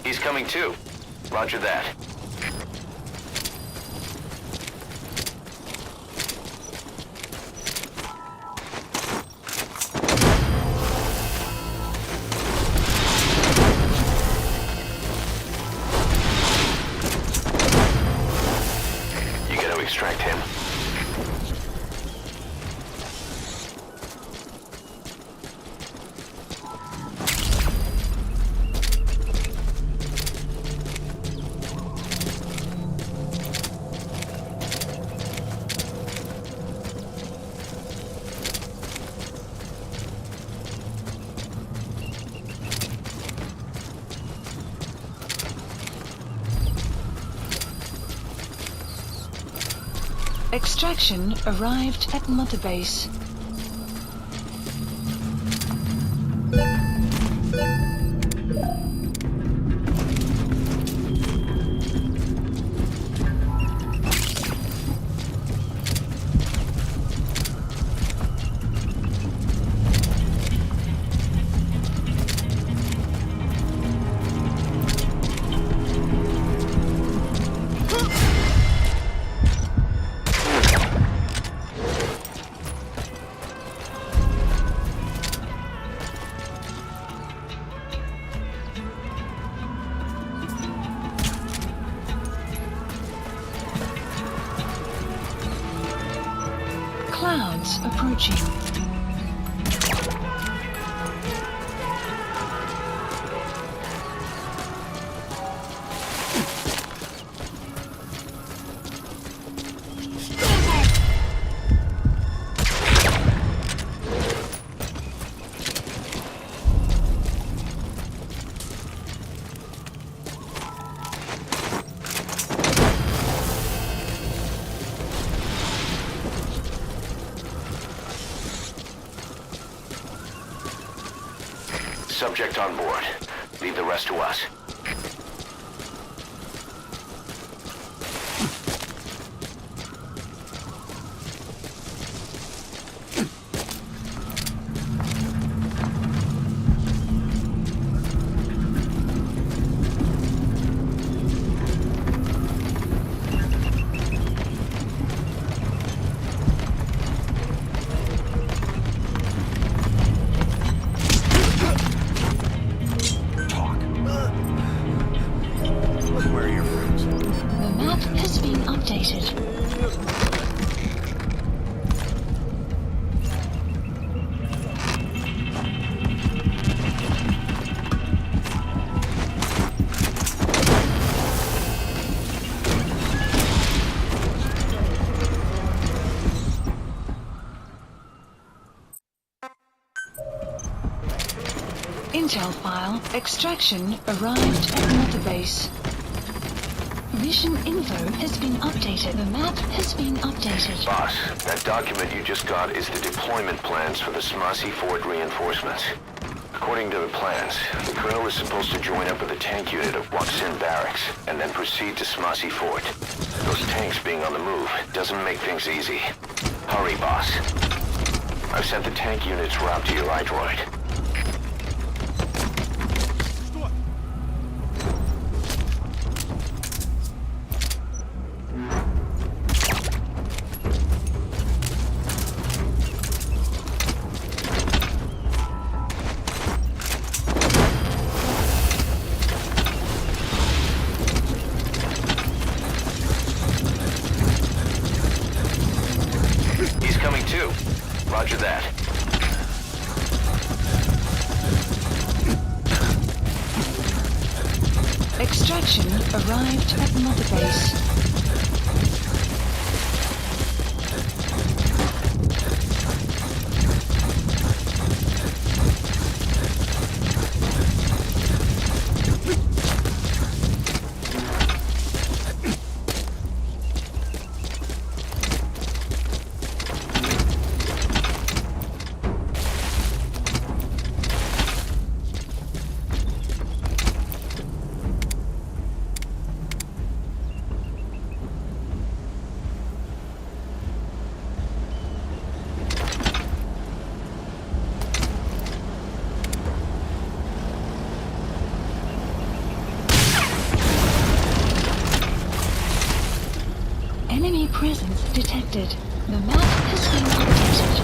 He's coming too. Roger that. You gotta extract him. Extraction arrived at Mother Base. Clouds approaching. Subject on board. Leave the rest to us. Where are your friends? The map has been updated. Intel file extraction arrived at Mother Base. Mission info has been updated. The map has been updated. Boss, that document you just got is the deployment plans for the Smasi Fort reinforcements. According to the plans, the Colonel is supposed to join up with a tank unit of Waksin Barracks and then proceed to Smasi Fort. Those tanks being on the move doesn't make things easy. Hurry, boss. I've sent the tank unit's route to your iDroid. He's coming too. Roger that. Extraction arrived at Mother Base. Enemy presence detected. The map has been updated.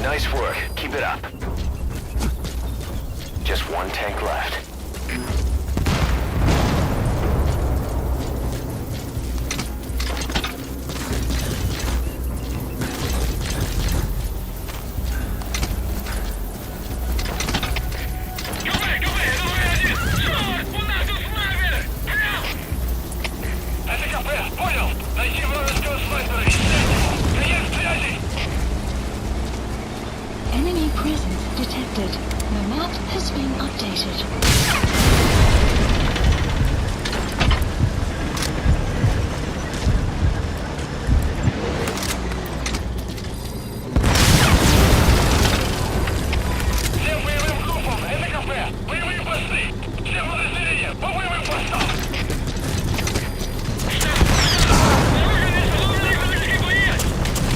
Nice work. Keep it up. Just one tank left. Это КП, понял? Найти вражеского снайпера и снять его. Конец связи. Enemy presence detected. The map has been updated. Всем боевым группам, это КП. Боевые посты. Все подразделения по боевым постам.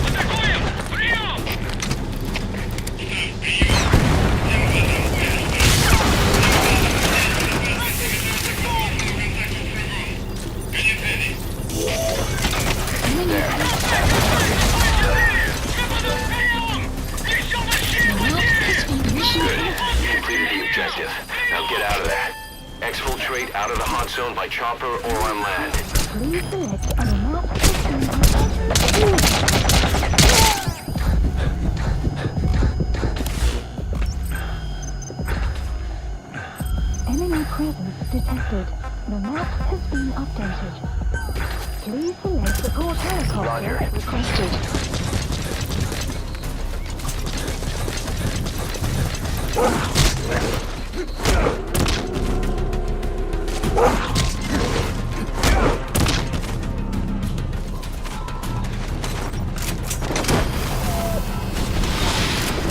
Атакуем! Прием! Прием! Out of the hot zone by chopper or on land. Please select a map has been updated. Enemy presence detected. The map has been updated. Please select support helicopter as requested.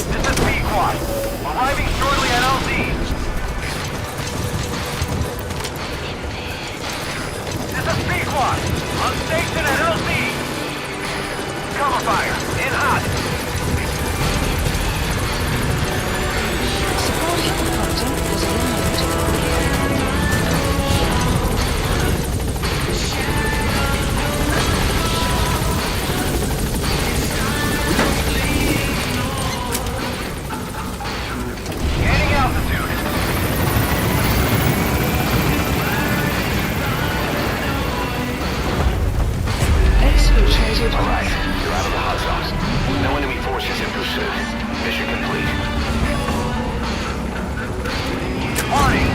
This is Pequod. Arriving shortly at LZ. This is Pequod. On station at LZ. Cover fire. In hot. Support helicopter has arrived. Gaining altitude. Exfiltrated. Alright, you're out of the hot zone. No enemy forces in pursuit. Mission complete. Departing!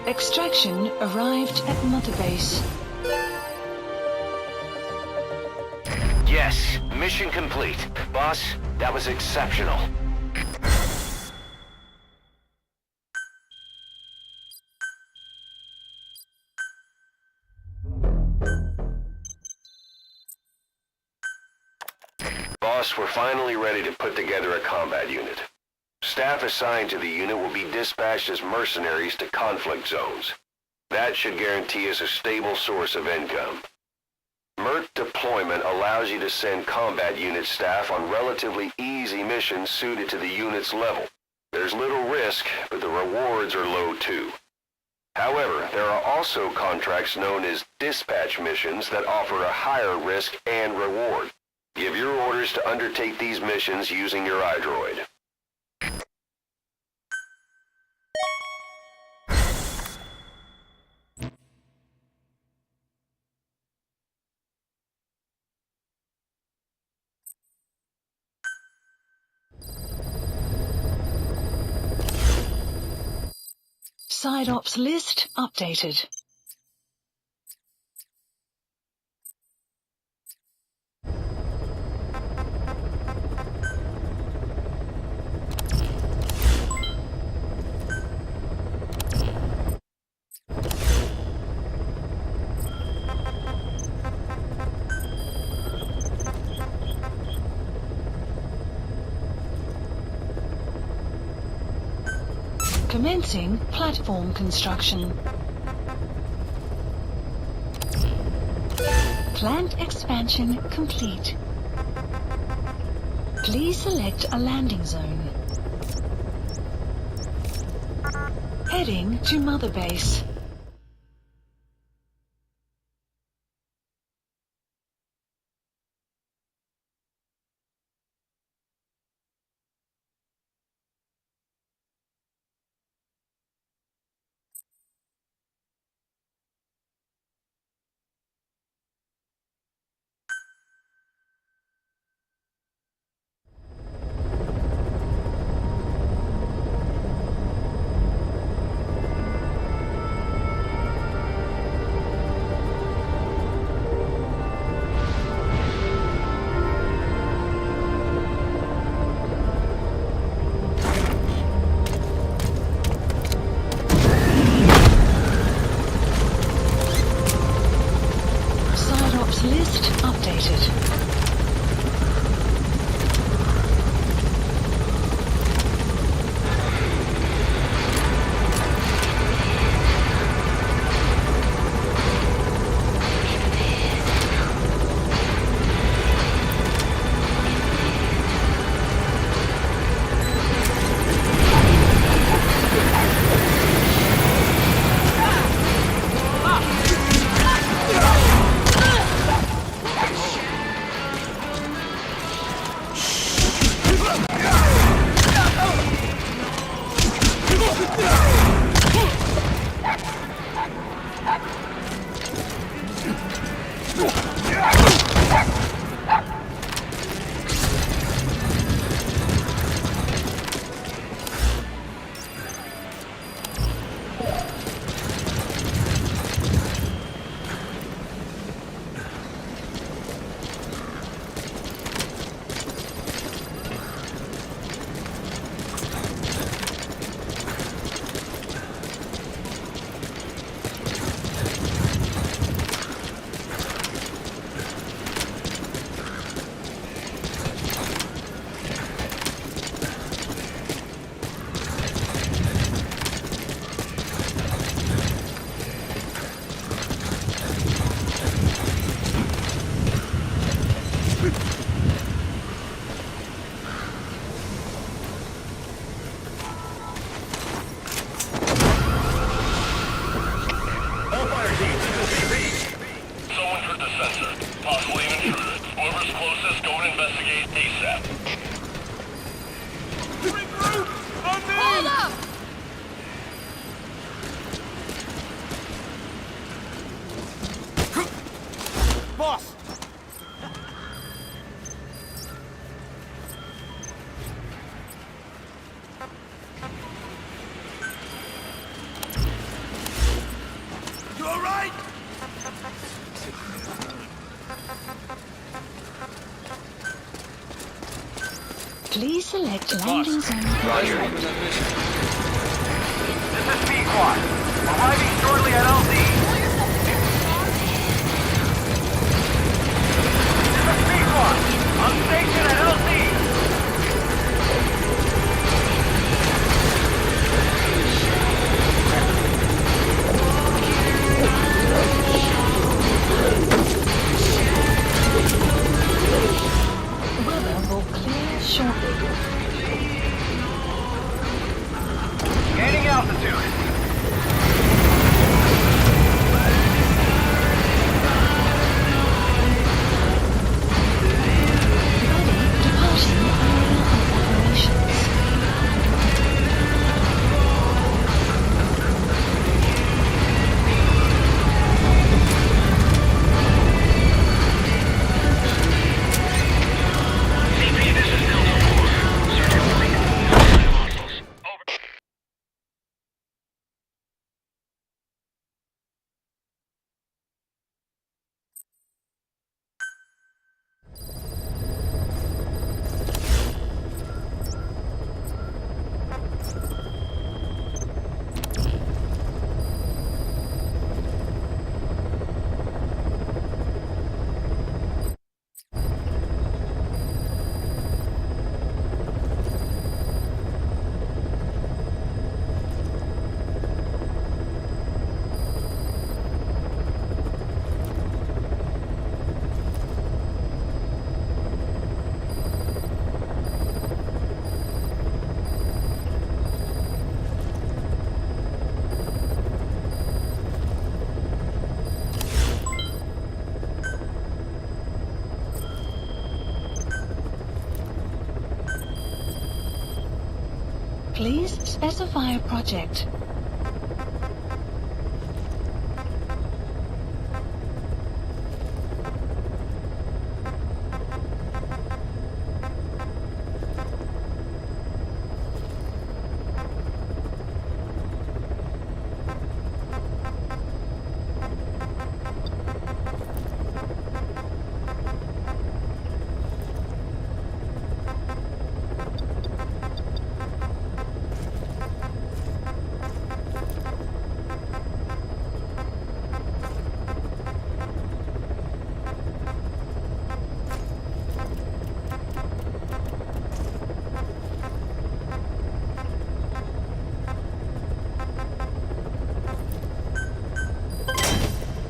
Extraction arrived at Mother Base. Yes, mission complete. Boss, that was exceptional. Boss, we're finally ready to put together a combat unit. Staff assigned to the unit will be dispatched as mercenaries to conflict zones. That should guarantee us a stable source of income. MERT deployment allows you to send combat unit staff on relatively easy missions suited to the unit's level. There's little risk, but the rewards are low too. However, there are also contracts known as dispatch missions that offer a higher risk and reward. Give your orders to undertake these missions using your iDroid. Side ops list updated. Commencing platform construction. Plant expansion complete. Please select a landing zone. Heading to Mother Base. You all right? Please select landing zone. Roger. This is Pequod. Arriving shortly at LZ. This is Pequod. On station at LZ. Weather will clear shortly. Gaining altitude. Ready, departing area of operations. CP, this is Delta 4. Searching for recon. Hostiles. Over. Please specify a project.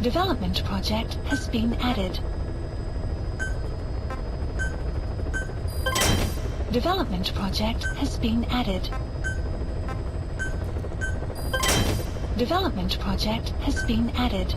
Development project has been added. Development project has been added. Development project has been added.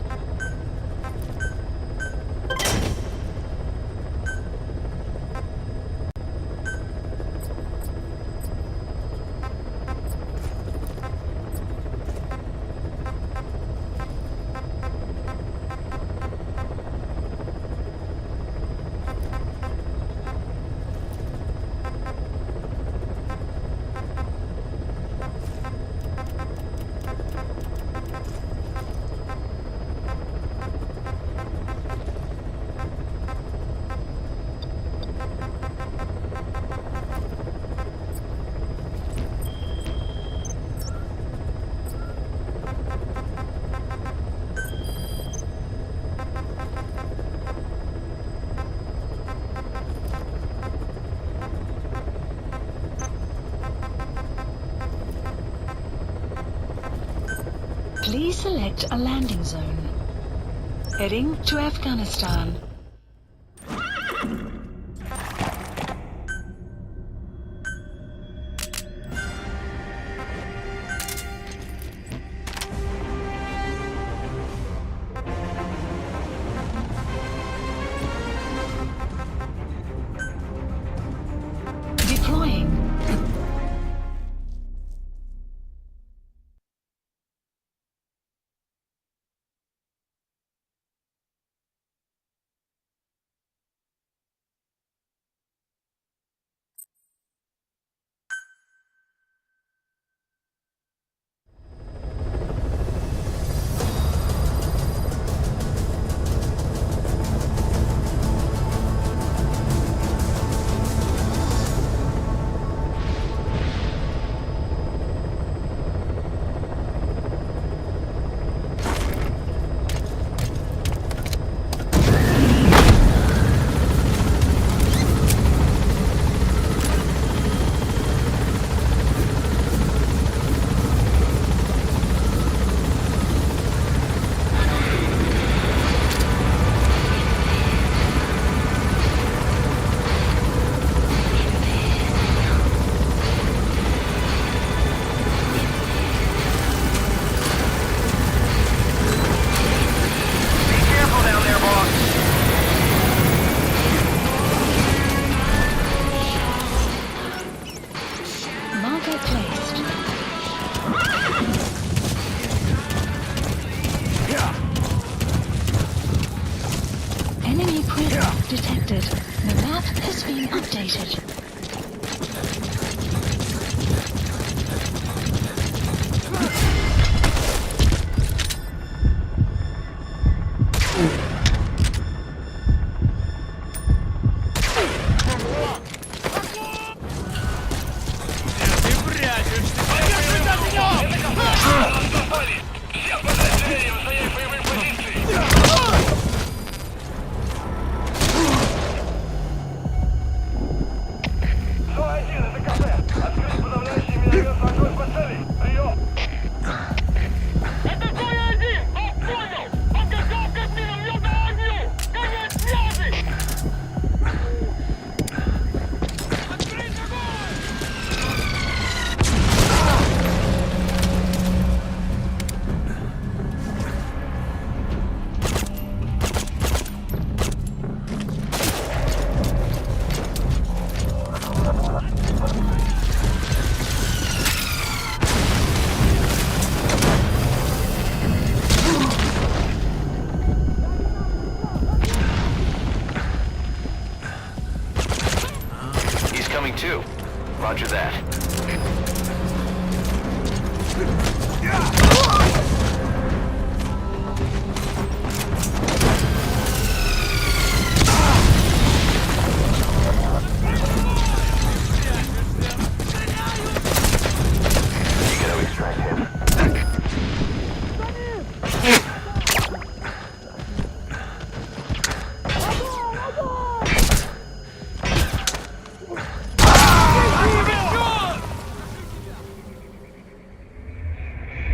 Please select a landing zone. Heading to Afghanistan. detected. The map has been updated. Всех подразделений занять боевые позиции! Зона-1, это кафе! Открыть подавляющий минометный огонь по цели! Прием! Это Зона-1! Вас понял! Подготовка к минометному огню! Конец связи! Открыть огонь! He's coming too. Roger that. You gotta extract him.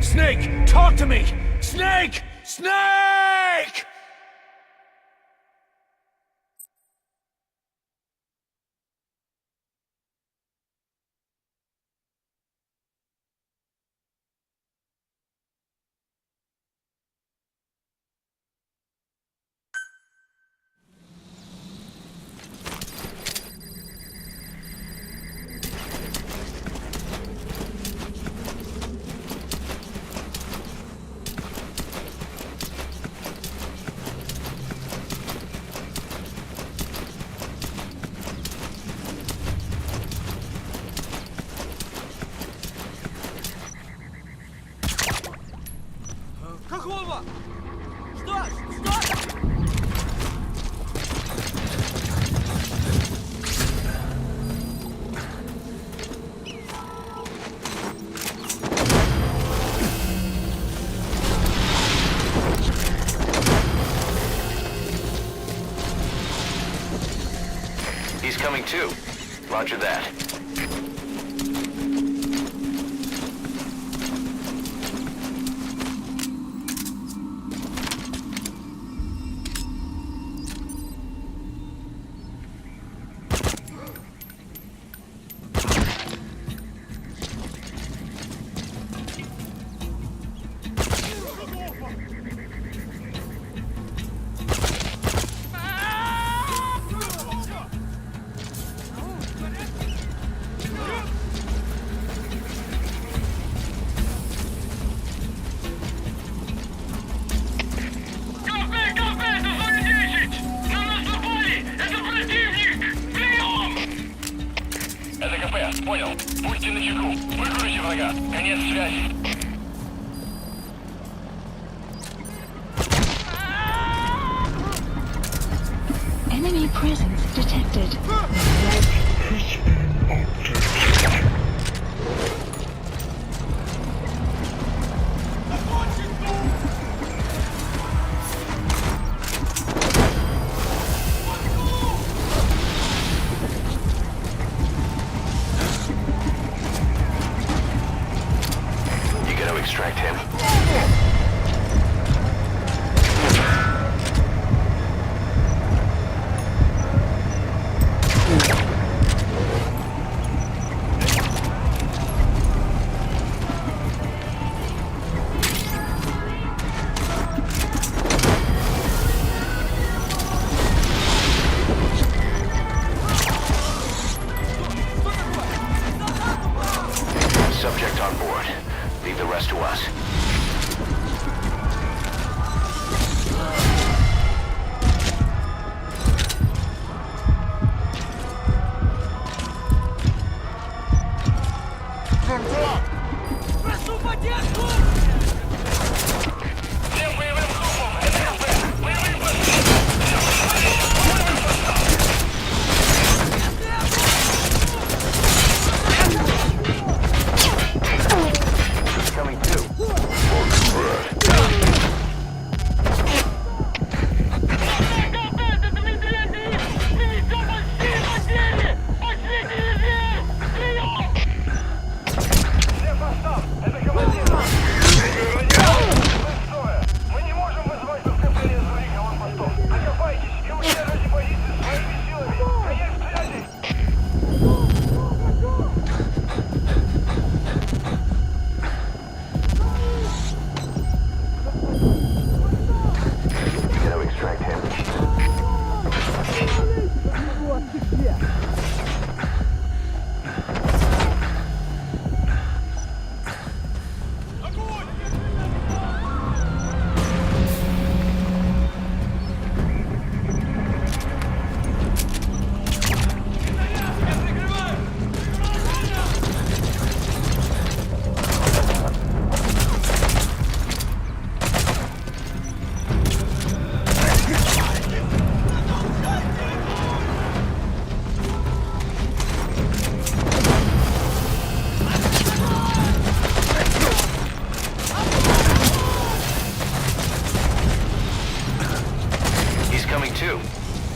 Snake, talk to me! Snake! Snake! Какого? Что? Что? He's coming too. Roger that. Кафе, кафе, это зона 10! На нас напали! Это противник! Прием! Это кафе, понял. Будьте начеку. Выкройте врага. Конец связи. Enemy presence detected. You gotta extract him.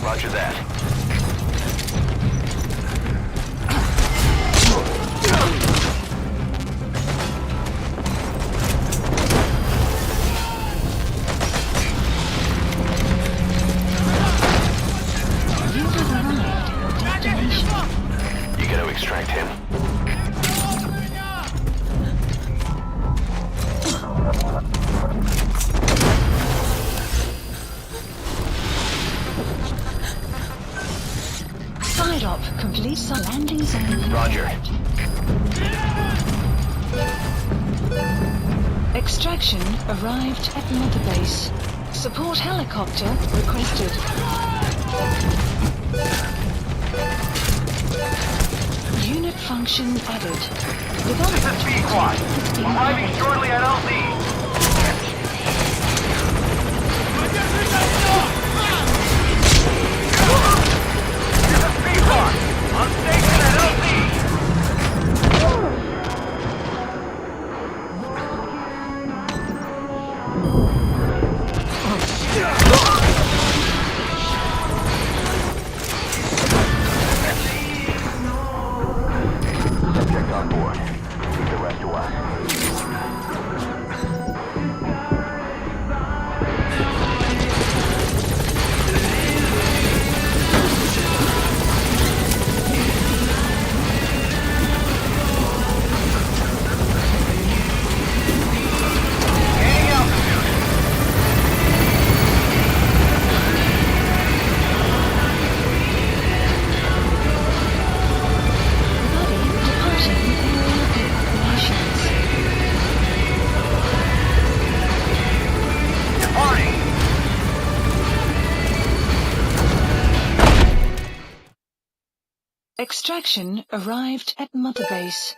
Roger that. You have arrived at your destination. You gonna extract him? Side op complete. Landing zone. Roger. Extraction arrived at Mother Base. Support helicopter requested. Unit function added. Development Squad. has been Arriving added. shortly at LZ. On station at LZ. Subject on board. Leave the rest to us. Gaining altitude. Body departing area of operations. Departing. Extraction arrived at Mother Base.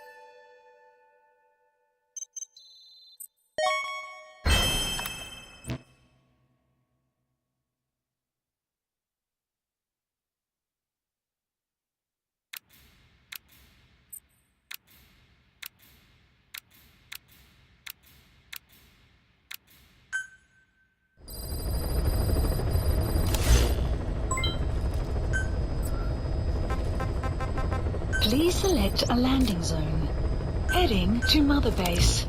Please select a landing zone. Heading to Mother Base.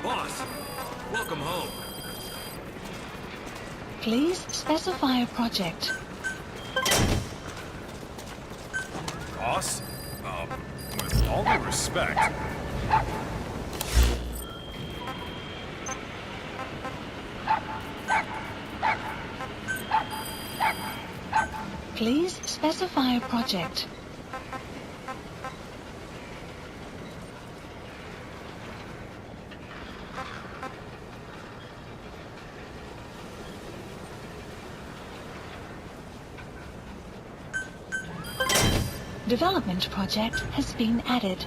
Boss, welcome home. Please specify a project. Boss? With all due respect, Please specify a project. Development project has been added.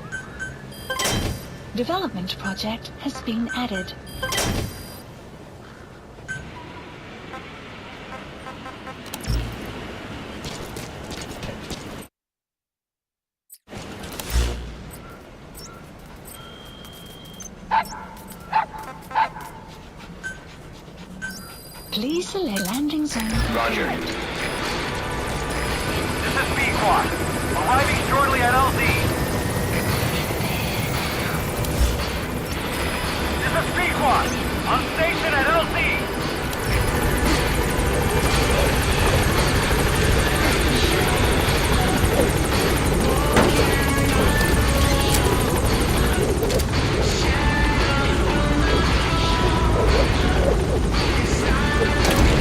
Development project has been added. Please select landing zone. Roger. This is B-Quad. Arriving shortly at LZ. This is B-Quad. On station at LZ.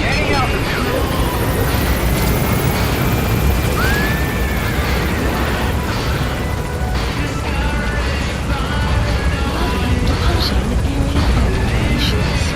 Gaining altitude. Departing area operations.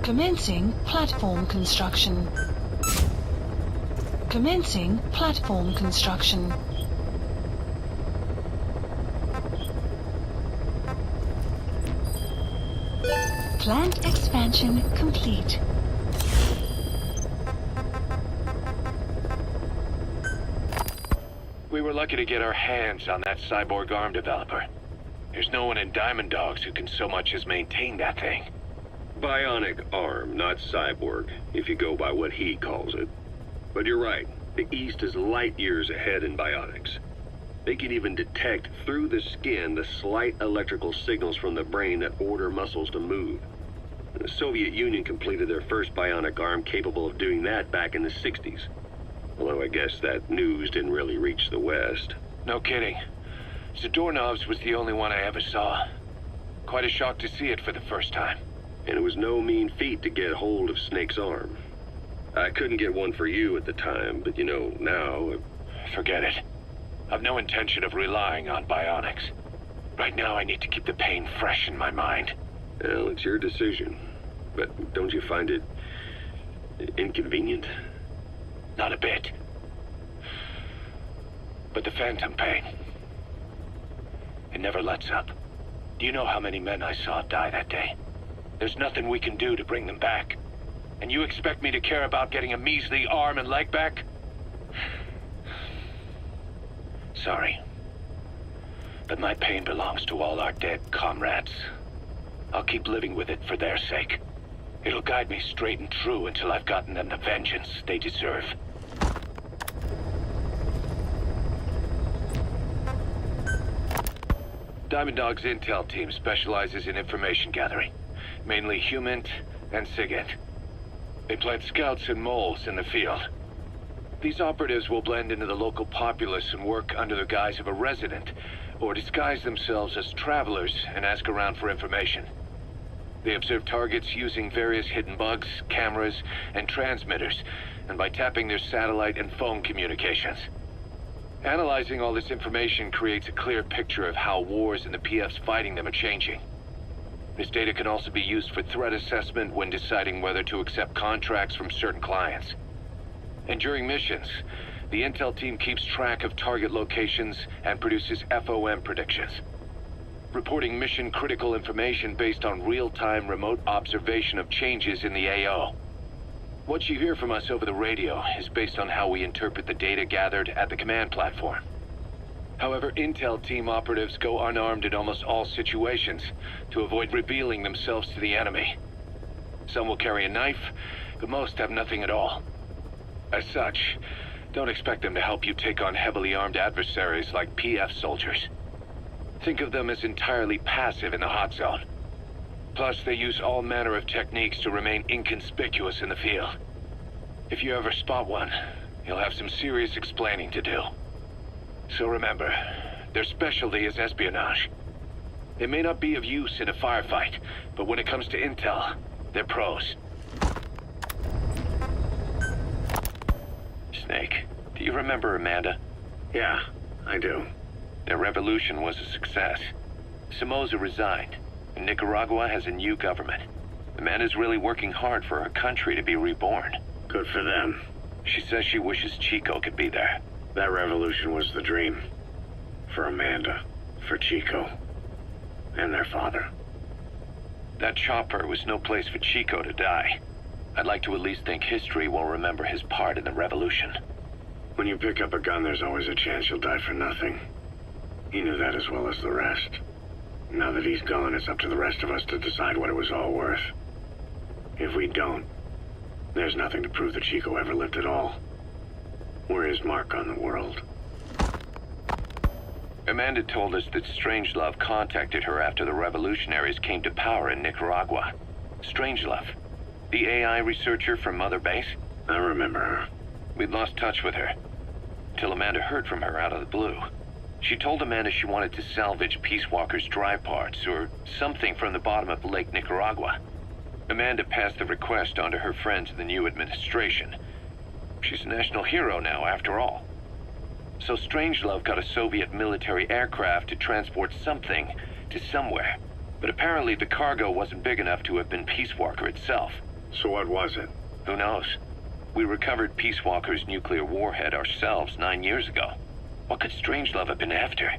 Commencing platform construction. Commencing platform construction. Plant expansion complete. We were lucky to get our hands on that cyborg arm developer. There's no one in Diamond Dogs who can so much as maintain that thing. Bionic arm, not cyborg, if you go by what he calls it. But you're right, the East is light years ahead in bionics. They can even detect through the skin the slight electrical signals from the brain that order muscles to move. The Soviet Union completed their first bionic arm capable of doing that back in the 60s. Although I guess that news didn't really reach the West. No kidding. Zadorov's was the only one I ever saw. Quite a shock to see it for the first time. And it was no mean feat to get hold of Snake's arm. I couldn't get one for you at the time, but you know, now... Forget it. I've no intention of relying on bionics. Right now I need to keep the pain fresh in my mind. Well, it's your decision. But don't you find it... inconvenient? Not a bit. But the phantom pain... it never lets up. Do you know how many men I saw die that day? There's nothing we can do to bring them back. And you expect me to care about getting a measly arm and leg back? Sorry. But my pain belongs to all our dead comrades. I'll keep living with it for their sake. It'll guide me straight and true until I've gotten them the vengeance they deserve. Diamond Dog's intel team specializes in information gathering. Mainly HUMINT and SIGINT. They plant scouts and moles in the field. These operatives will blend into the local populace and work under the guise of a resident, or disguise themselves as travelers and ask around for information. They observe targets using various hidden bugs, cameras, and transmitters, and by tapping their satellite and phone communications. Analyzing all this information creates a clear picture of how wars and the PFs fighting them are changing. This data can also be used for threat assessment when deciding whether to accept contracts from certain clients. And during missions, the intel team keeps track of target locations and produces FOM predictions, reporting mission-critical information based on real-time remote observation of changes in the AO. What you hear from us over the radio is based on how we interpret the data gathered at the command platform. However, intel team operatives go unarmed in almost all situations to avoid revealing themselves to the enemy. Some will carry a knife, but most have nothing at all. As such, don't expect them to help you take on heavily armed adversaries like PF soldiers. Think of them as entirely passive in the hot zone. Plus, they use all manner of techniques to remain inconspicuous in the field. If you ever spot one, you'll have some serious explaining to do. So remember, their specialty is espionage. They may not be of use in a firefight, but when it comes to intel, they're pros. Snake, do you remember Amanda? Yeah, I do. Their revolution was a success. Somoza resigned, and Nicaragua has a new government. Amanda's really working hard for her country to be reborn. Good for them. She says she wishes Chico could be there. That revolution was the dream. For Amanda, for Chico, and their father. That chopper was no place for Chico to die. I'd like to at least think history will remember his part in the revolution. When you pick up a gun, there's always a chance you'll die for nothing. He knew that as well as the rest. Now that he's gone, it's up to the rest of us to decide what it was all worth. If we don't, there's nothing to prove that Chico ever lived at all. We're his mark on the world. Amanda told us that Strangelove contacted her after the revolutionaries came to power in Nicaragua. Strangelove, the AI researcher from Mother Base? I remember her. We'd lost touch with her, till Amanda heard from her out of the blue. She told Amanda she wanted to salvage Peace Walker's drive parts, or something from the bottom of Lake Nicaragua. Amanda passed the request on to her friends in the new administration. She's a national hero now, after all. So Strangelove got a Soviet military aircraft to transport something to somewhere. But apparently the cargo wasn't big enough to have been Peace Walker itself. So what was it? Who knows? We recovered Peace Walker's nuclear warhead ourselves 9 years ago. What could Strangelove have been after?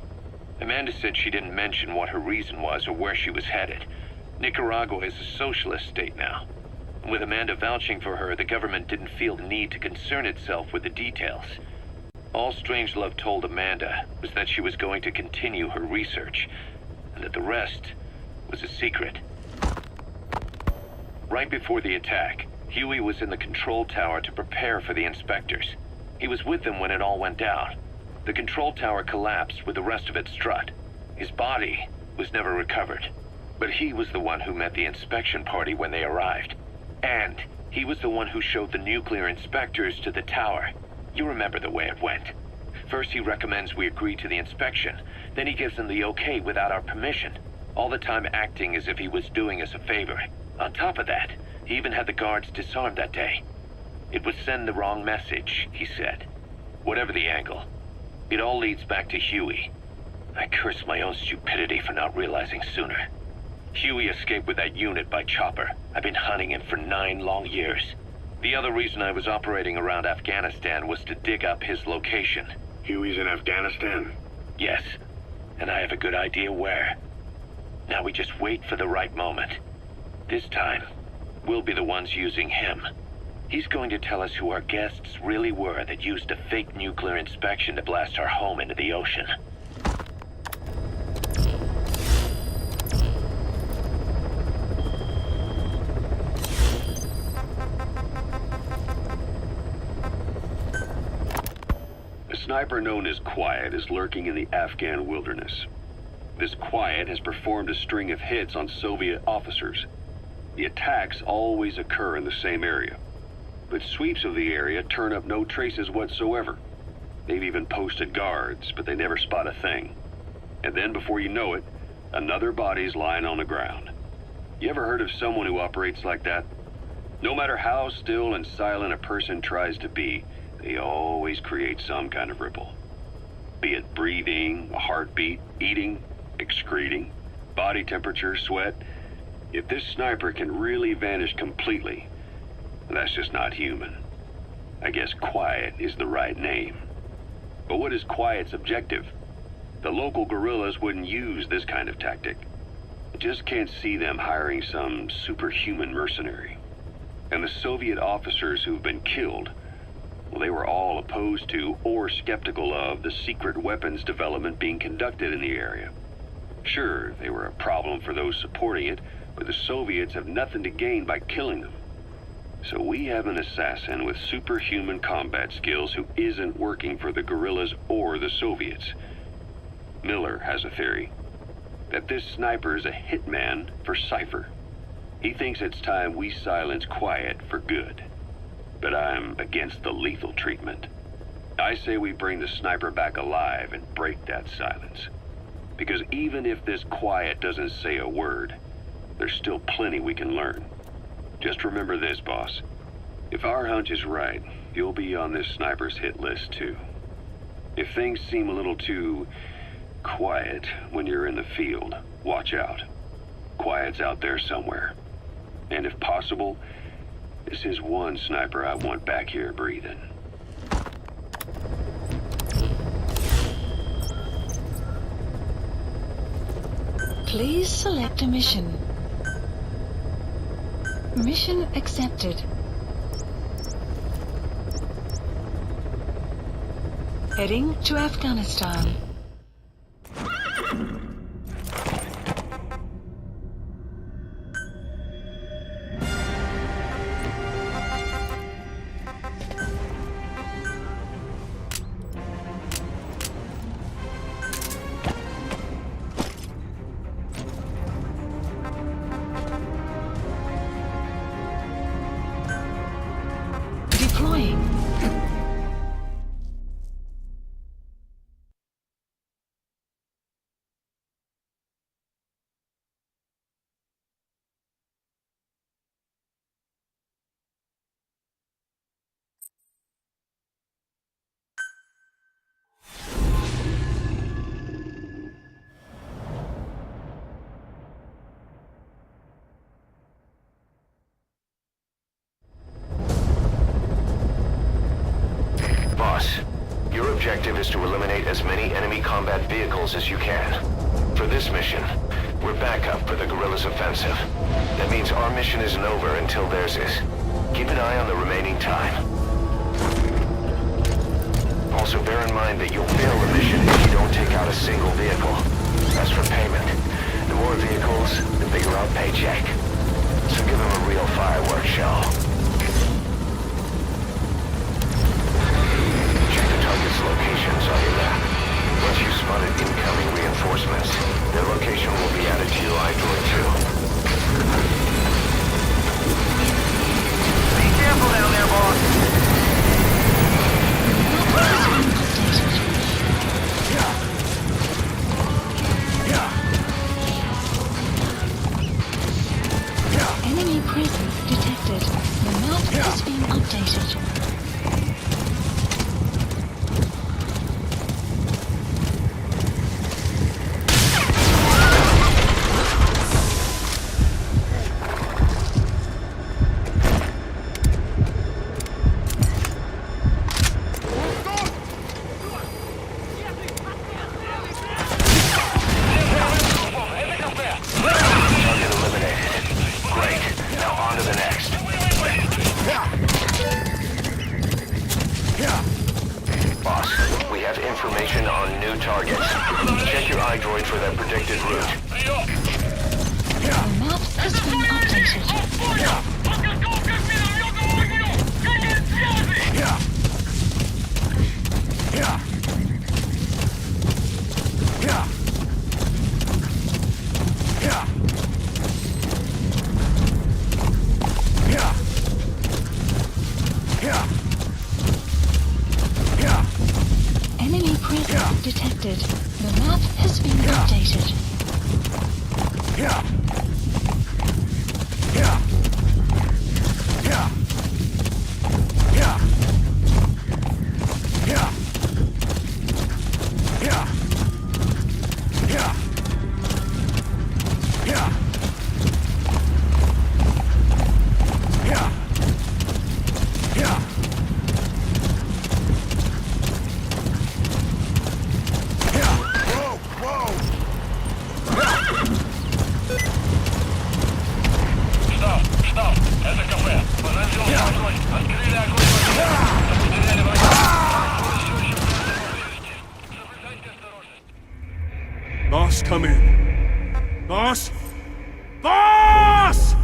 Amanda said she didn't mention what her reason was or where she was headed. Nicaragua is a socialist state now. With Amanda vouching for her, the government didn't feel the need to concern itself with the details. All Strangelove told Amanda was that she was going to continue her research, and that the rest was a secret. Right before the attack, Huey was in the control tower to prepare for the inspectors. He was with them when it all went down. The control tower collapsed with the rest of it strut. His body was never recovered, but he was the one who met the inspection party when they arrived. And he was the one who showed the nuclear inspectors to the tower. You remember the way it went. First he recommends we agree to the inspection, then he gives them the okay without our permission, all the time acting as if he was doing us a favor. On top of that, he even had the guards disarmed that day. It would send the wrong message, he said. Whatever the angle, it all leads back to Huey. I curse my own stupidity for not realizing sooner. Huey escaped with that unit by chopper. I've been hunting him for 9 long years. The other reason I was operating around Afghanistan was to dig up his location. Huey's in Afghanistan? Yes, and I have a good idea where. Now we just wait for the right moment. This time, we'll be the ones using him. He's going to tell us who our guests really were that used a fake nuclear inspection to blast our home into the ocean. A sniper known as Quiet is lurking in the Afghan wilderness. This Quiet has performed a string of hits on Soviet officers. The attacks always occur in the same area, but sweeps of the area turn up no traces whatsoever. They've even posted guards, but they never spot a thing. And then before you know it, another body's lying on the ground. You ever heard of someone who operates like that? No matter how still and silent a person tries to be, they always create some kind of ripple. Be it breathing, a heartbeat, eating, excreting, body temperature, sweat. If this sniper can really vanish completely, that's just not human. I guess quiet is the right name. But what is quiet's objective? The local guerrillas wouldn't use this kind of tactic. I just can't see them hiring some superhuman mercenary. And the Soviet officers who've been killed, well, they were all opposed to or skeptical of the secret weapons development being conducted in the area. Sure, they were a problem for those supporting it, but the Soviets have nothing to gain by killing them. So we have an assassin with superhuman combat skills who isn't working for the guerrillas or the Soviets. Miller has a theory that this sniper is a hitman for Cypher. He thinks it's time we silence Quiet for good. But I'm against the lethal treatment. I say we bring the sniper back alive and break that silence. Because even if this Quiet doesn't say a word, there's still plenty we can learn. Just remember this, boss. If our hunch is right, you'll be on this sniper's hit list too. If things seem a little too quiet when you're in the field, watch out. Quiet's out there somewhere. And if possible, this is one sniper I want back here breathing. Please select a mission. Mission accepted. Heading to Afghanistan. Deploying. Your objective is to eliminate as many enemy combat vehicles as you can. For this mission, we're backup for the guerrillas' offensive. That means our mission isn't over until theirs is. Keep an eye on the remaining time. Also bear in mind that you'll fail the mission if you don't take out a single vehicle. As for payment, the more vehicles, the bigger our paycheck. So give them a real fireworks show. Locations on your map. Once you've spotted incoming reinforcements, their location will be added to your iDroid too. Be careful down there, boss! Enemy presence detected. The map has been updated. Information on new targets. Check your iDroid for their predicted route. The map has been updated. Enemy presence detected. The map has been updated. come in. Boss? Boss!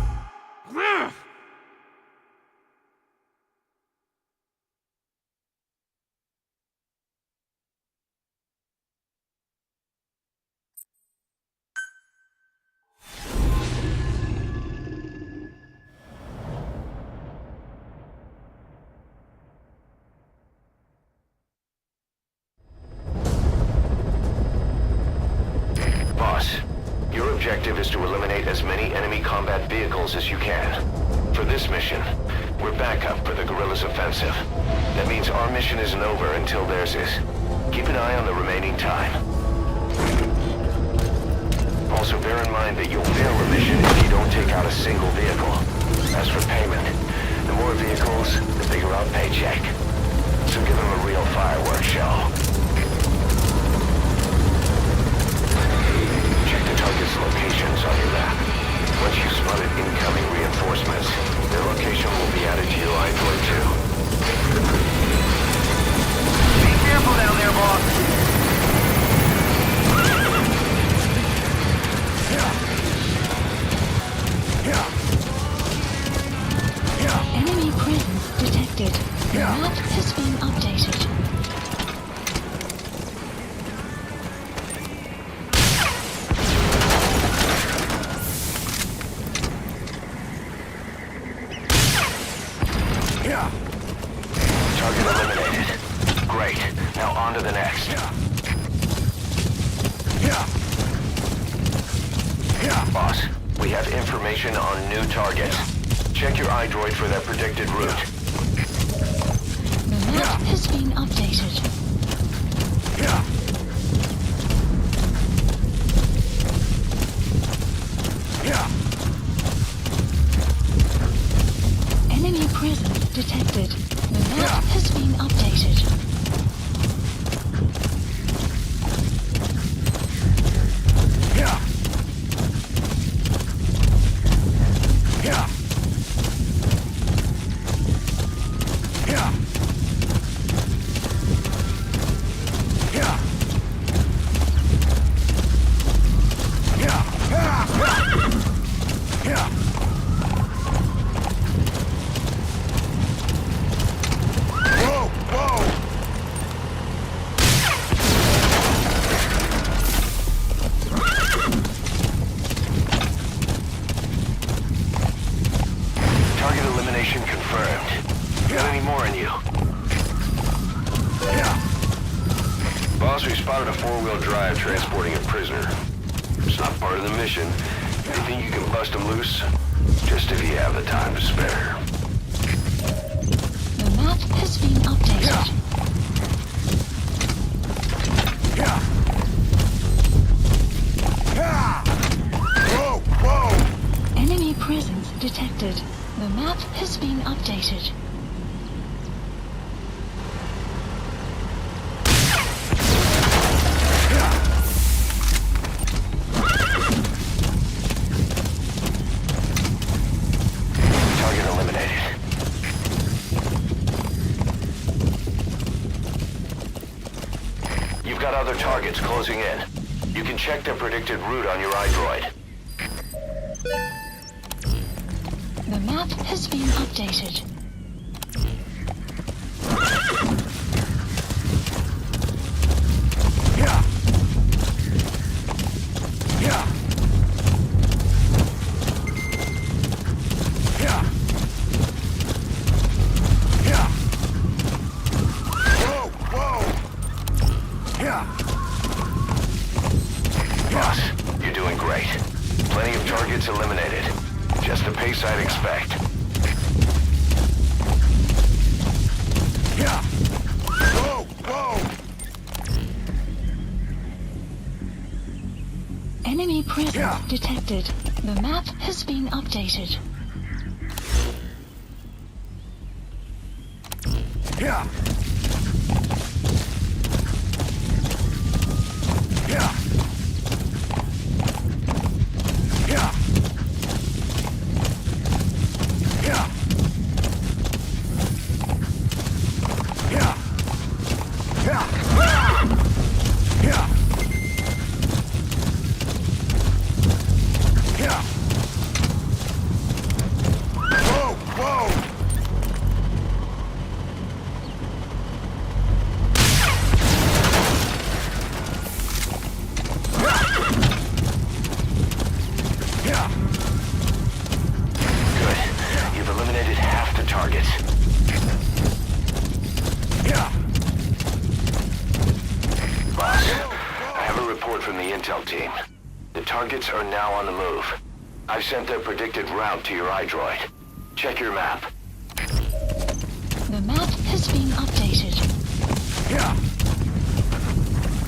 Boss, your objective is to eliminate as many enemy combat vehicles as you can. For this mission, we're backup for the guerrillas' offensive. That means our mission isn't over until theirs is. Keep an eye on the remaining time. Also bear in mind that you'll fail the mission if you don't take out a single vehicle. As for payment, the more vehicles, the bigger our paycheck. So give them a real fireworks show. Check the target's locations on your map. Once you've spotted incoming reinforcements, their location will be added to your iDroid too. Be careful down there, boss. Enemy presence detected. The map has been updated. Target eliminated. Great. Now on to the next. Boss, we have information on new targets. Check your iDroid for their predicted route. The map has been updated. Enemy presence detected. The map has been updated. Target elimination confirmed. Got any more in you? Boss, we spotted a four-wheel drive transporting a prisoner. It's not part of the mission. You think you can bust them loose? Just if you have the time to spare. The map has been updated. Enemy presence detected. The map has been updated. Target eliminated. You've got other targets closing in. You can check their predicted route on your iDroid. The map has been updated. Boss, you're doing great. Plenty of targets eliminated. Just the pace I'd expect. Enemy presence detected. The map has been updated. intel team. The targets are now on the move. I've sent their predicted route to your iDroid. Check your map. The map has been updated. Yeah.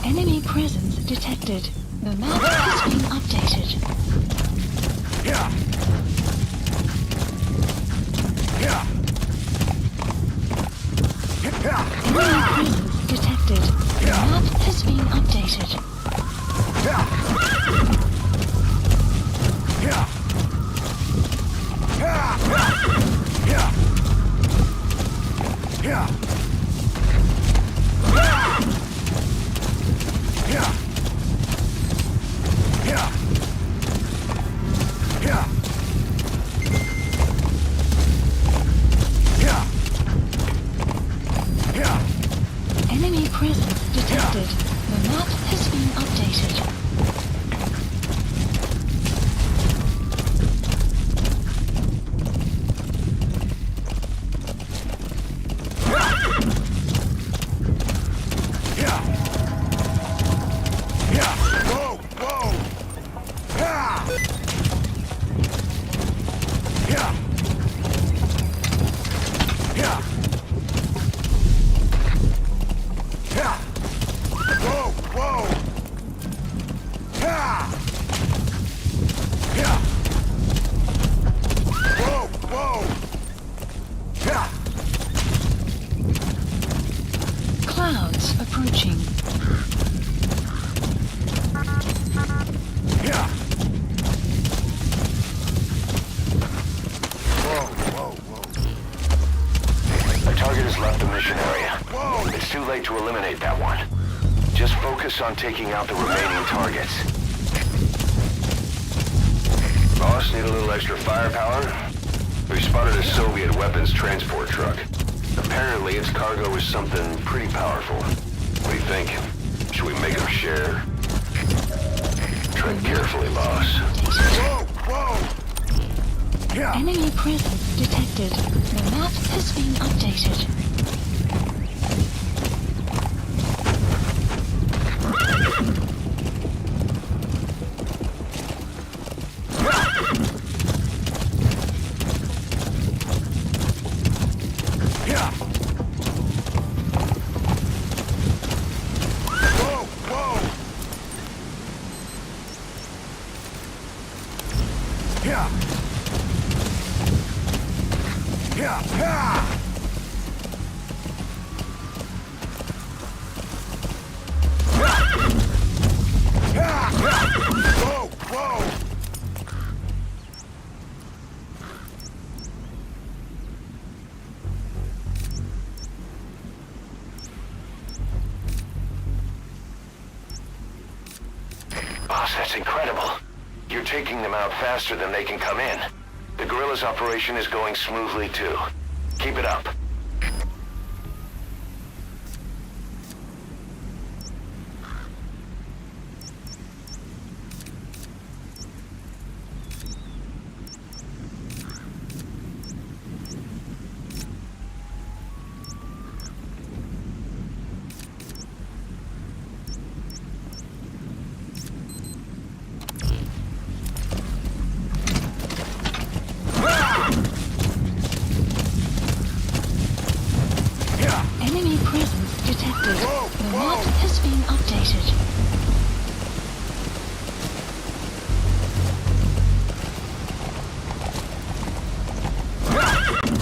Enemy presence detected. The map has been updated. Yeah. Yeah. Enemy presence detected. The map has been updated. Yeah. Yeah. Yeah. Yeah. Yeah. Yeah. Yeah. Yeah. Yeah. Yeah. Enemy presence detected. The map has been updated. Yeah. Yeah. Whoa, whoa. Yeah. Yeah. Yeah. Yeah. Whoa, whoa. Yeah. Yeah. Whoa, whoa. Yeah. Clouds approaching. Yeah. Whoa, whoa, whoa. The target has left the mission area. Whoa. It's too late to eliminate that one. Just focus on taking out the remaining targets. Boss, need a little extra firepower? We spotted a Soviet weapons transport truck. Apparently its cargo is something pretty powerful. What do you think? Should we make them share? Tread carefully, boss. Whoa, whoa. Yeah. Enemy presence detected. The map has been updated. Yeah. Whoa, whoa. Yeah. Yeah. Yeah. Yeah. Whoa, whoa. Boss, that's incredible. You're taking them out faster than they can come in. The guerrillas operation is going smoothly too. Keep it up. Enemy presence detected. The map has been updated.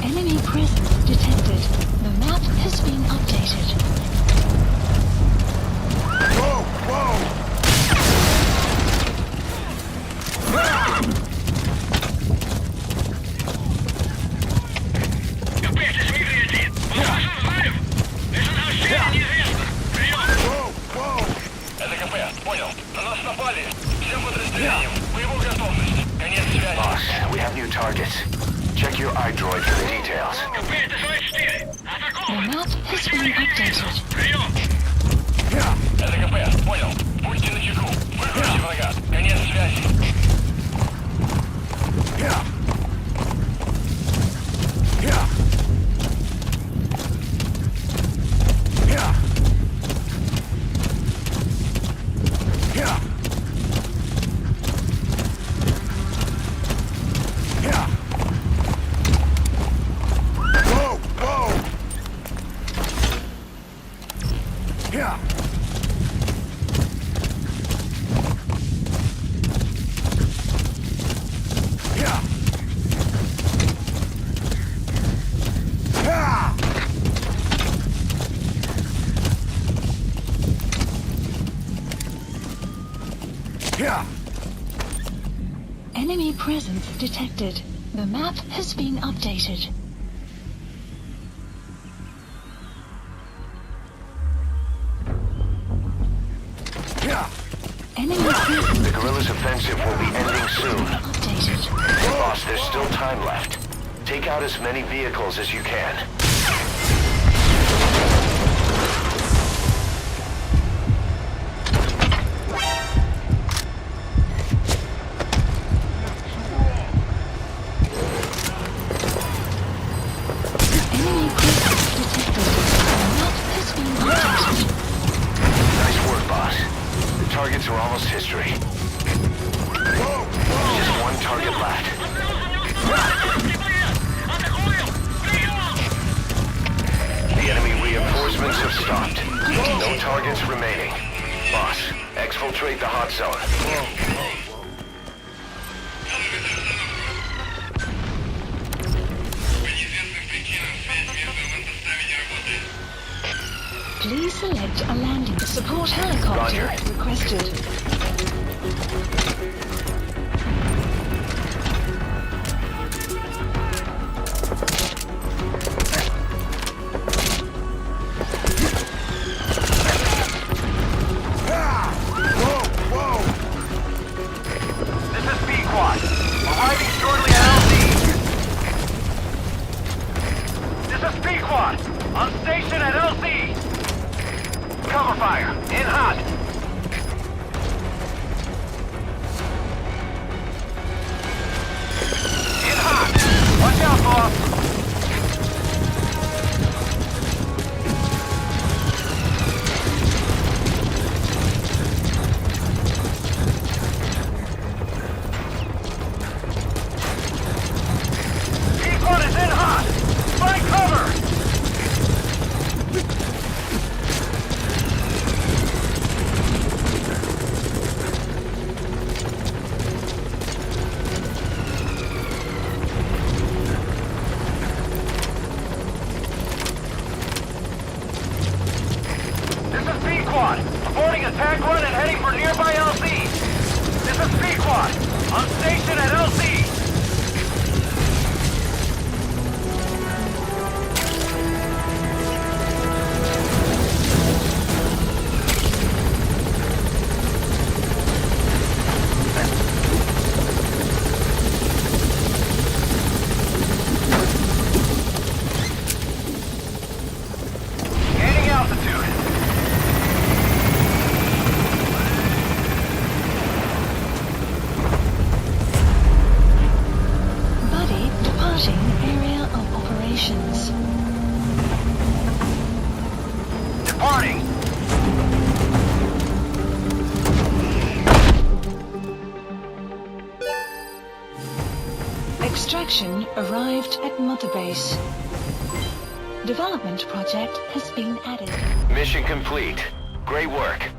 Enemy presence detected. The map has been updated. Whoa, whoa. Готовьтесь, выглядите! Возможен взрыв! Местонахождение неизвестно! Прием! Whoa, whoa. Это КП, понял. На нас напали. Всем подразделениям. Боевую готовность. Конец связи. Boss, we have new targets. Check your iDroid for the details. КП, это 24. The Атакован! map has been updated. Прием! Yeah. Это КП, понял. Будьте начеку. Выкройте врага. Конец связи. Yeah. Yeah. Yeah. Yeah. Yeah. Yeah. Yeah. Enemy presence detected. The map has been updated. Yeah. Enemy presence The guerrillas' offensive will be ending soon. updated. Boss, there's still time left. Take out as many vehicles as you can. Enemy presence detected. The map has been updated. Nice work, boss. The targets are almost history. Just one target left. The enemy reinforcements have stopped. No targets remaining. Boss, exfiltrate the hot zone. Please select a landing. Support helicopter Roger. requested. This is Pequod. Arriving shortly at LZ. This is Pequod. On station at LZ. Cover fire. In hot. In hot. Watch out, boss. Pequod is in hot. Find cover. This is Pequod. Aborting a tank run and heading for nearby LZ. This is Pequod. On station at LZ. Gaining altitude. Buddy departing area of operations. Departing. Extraction arrived at Mother Base. Development project has been added. Mission complete. Great work.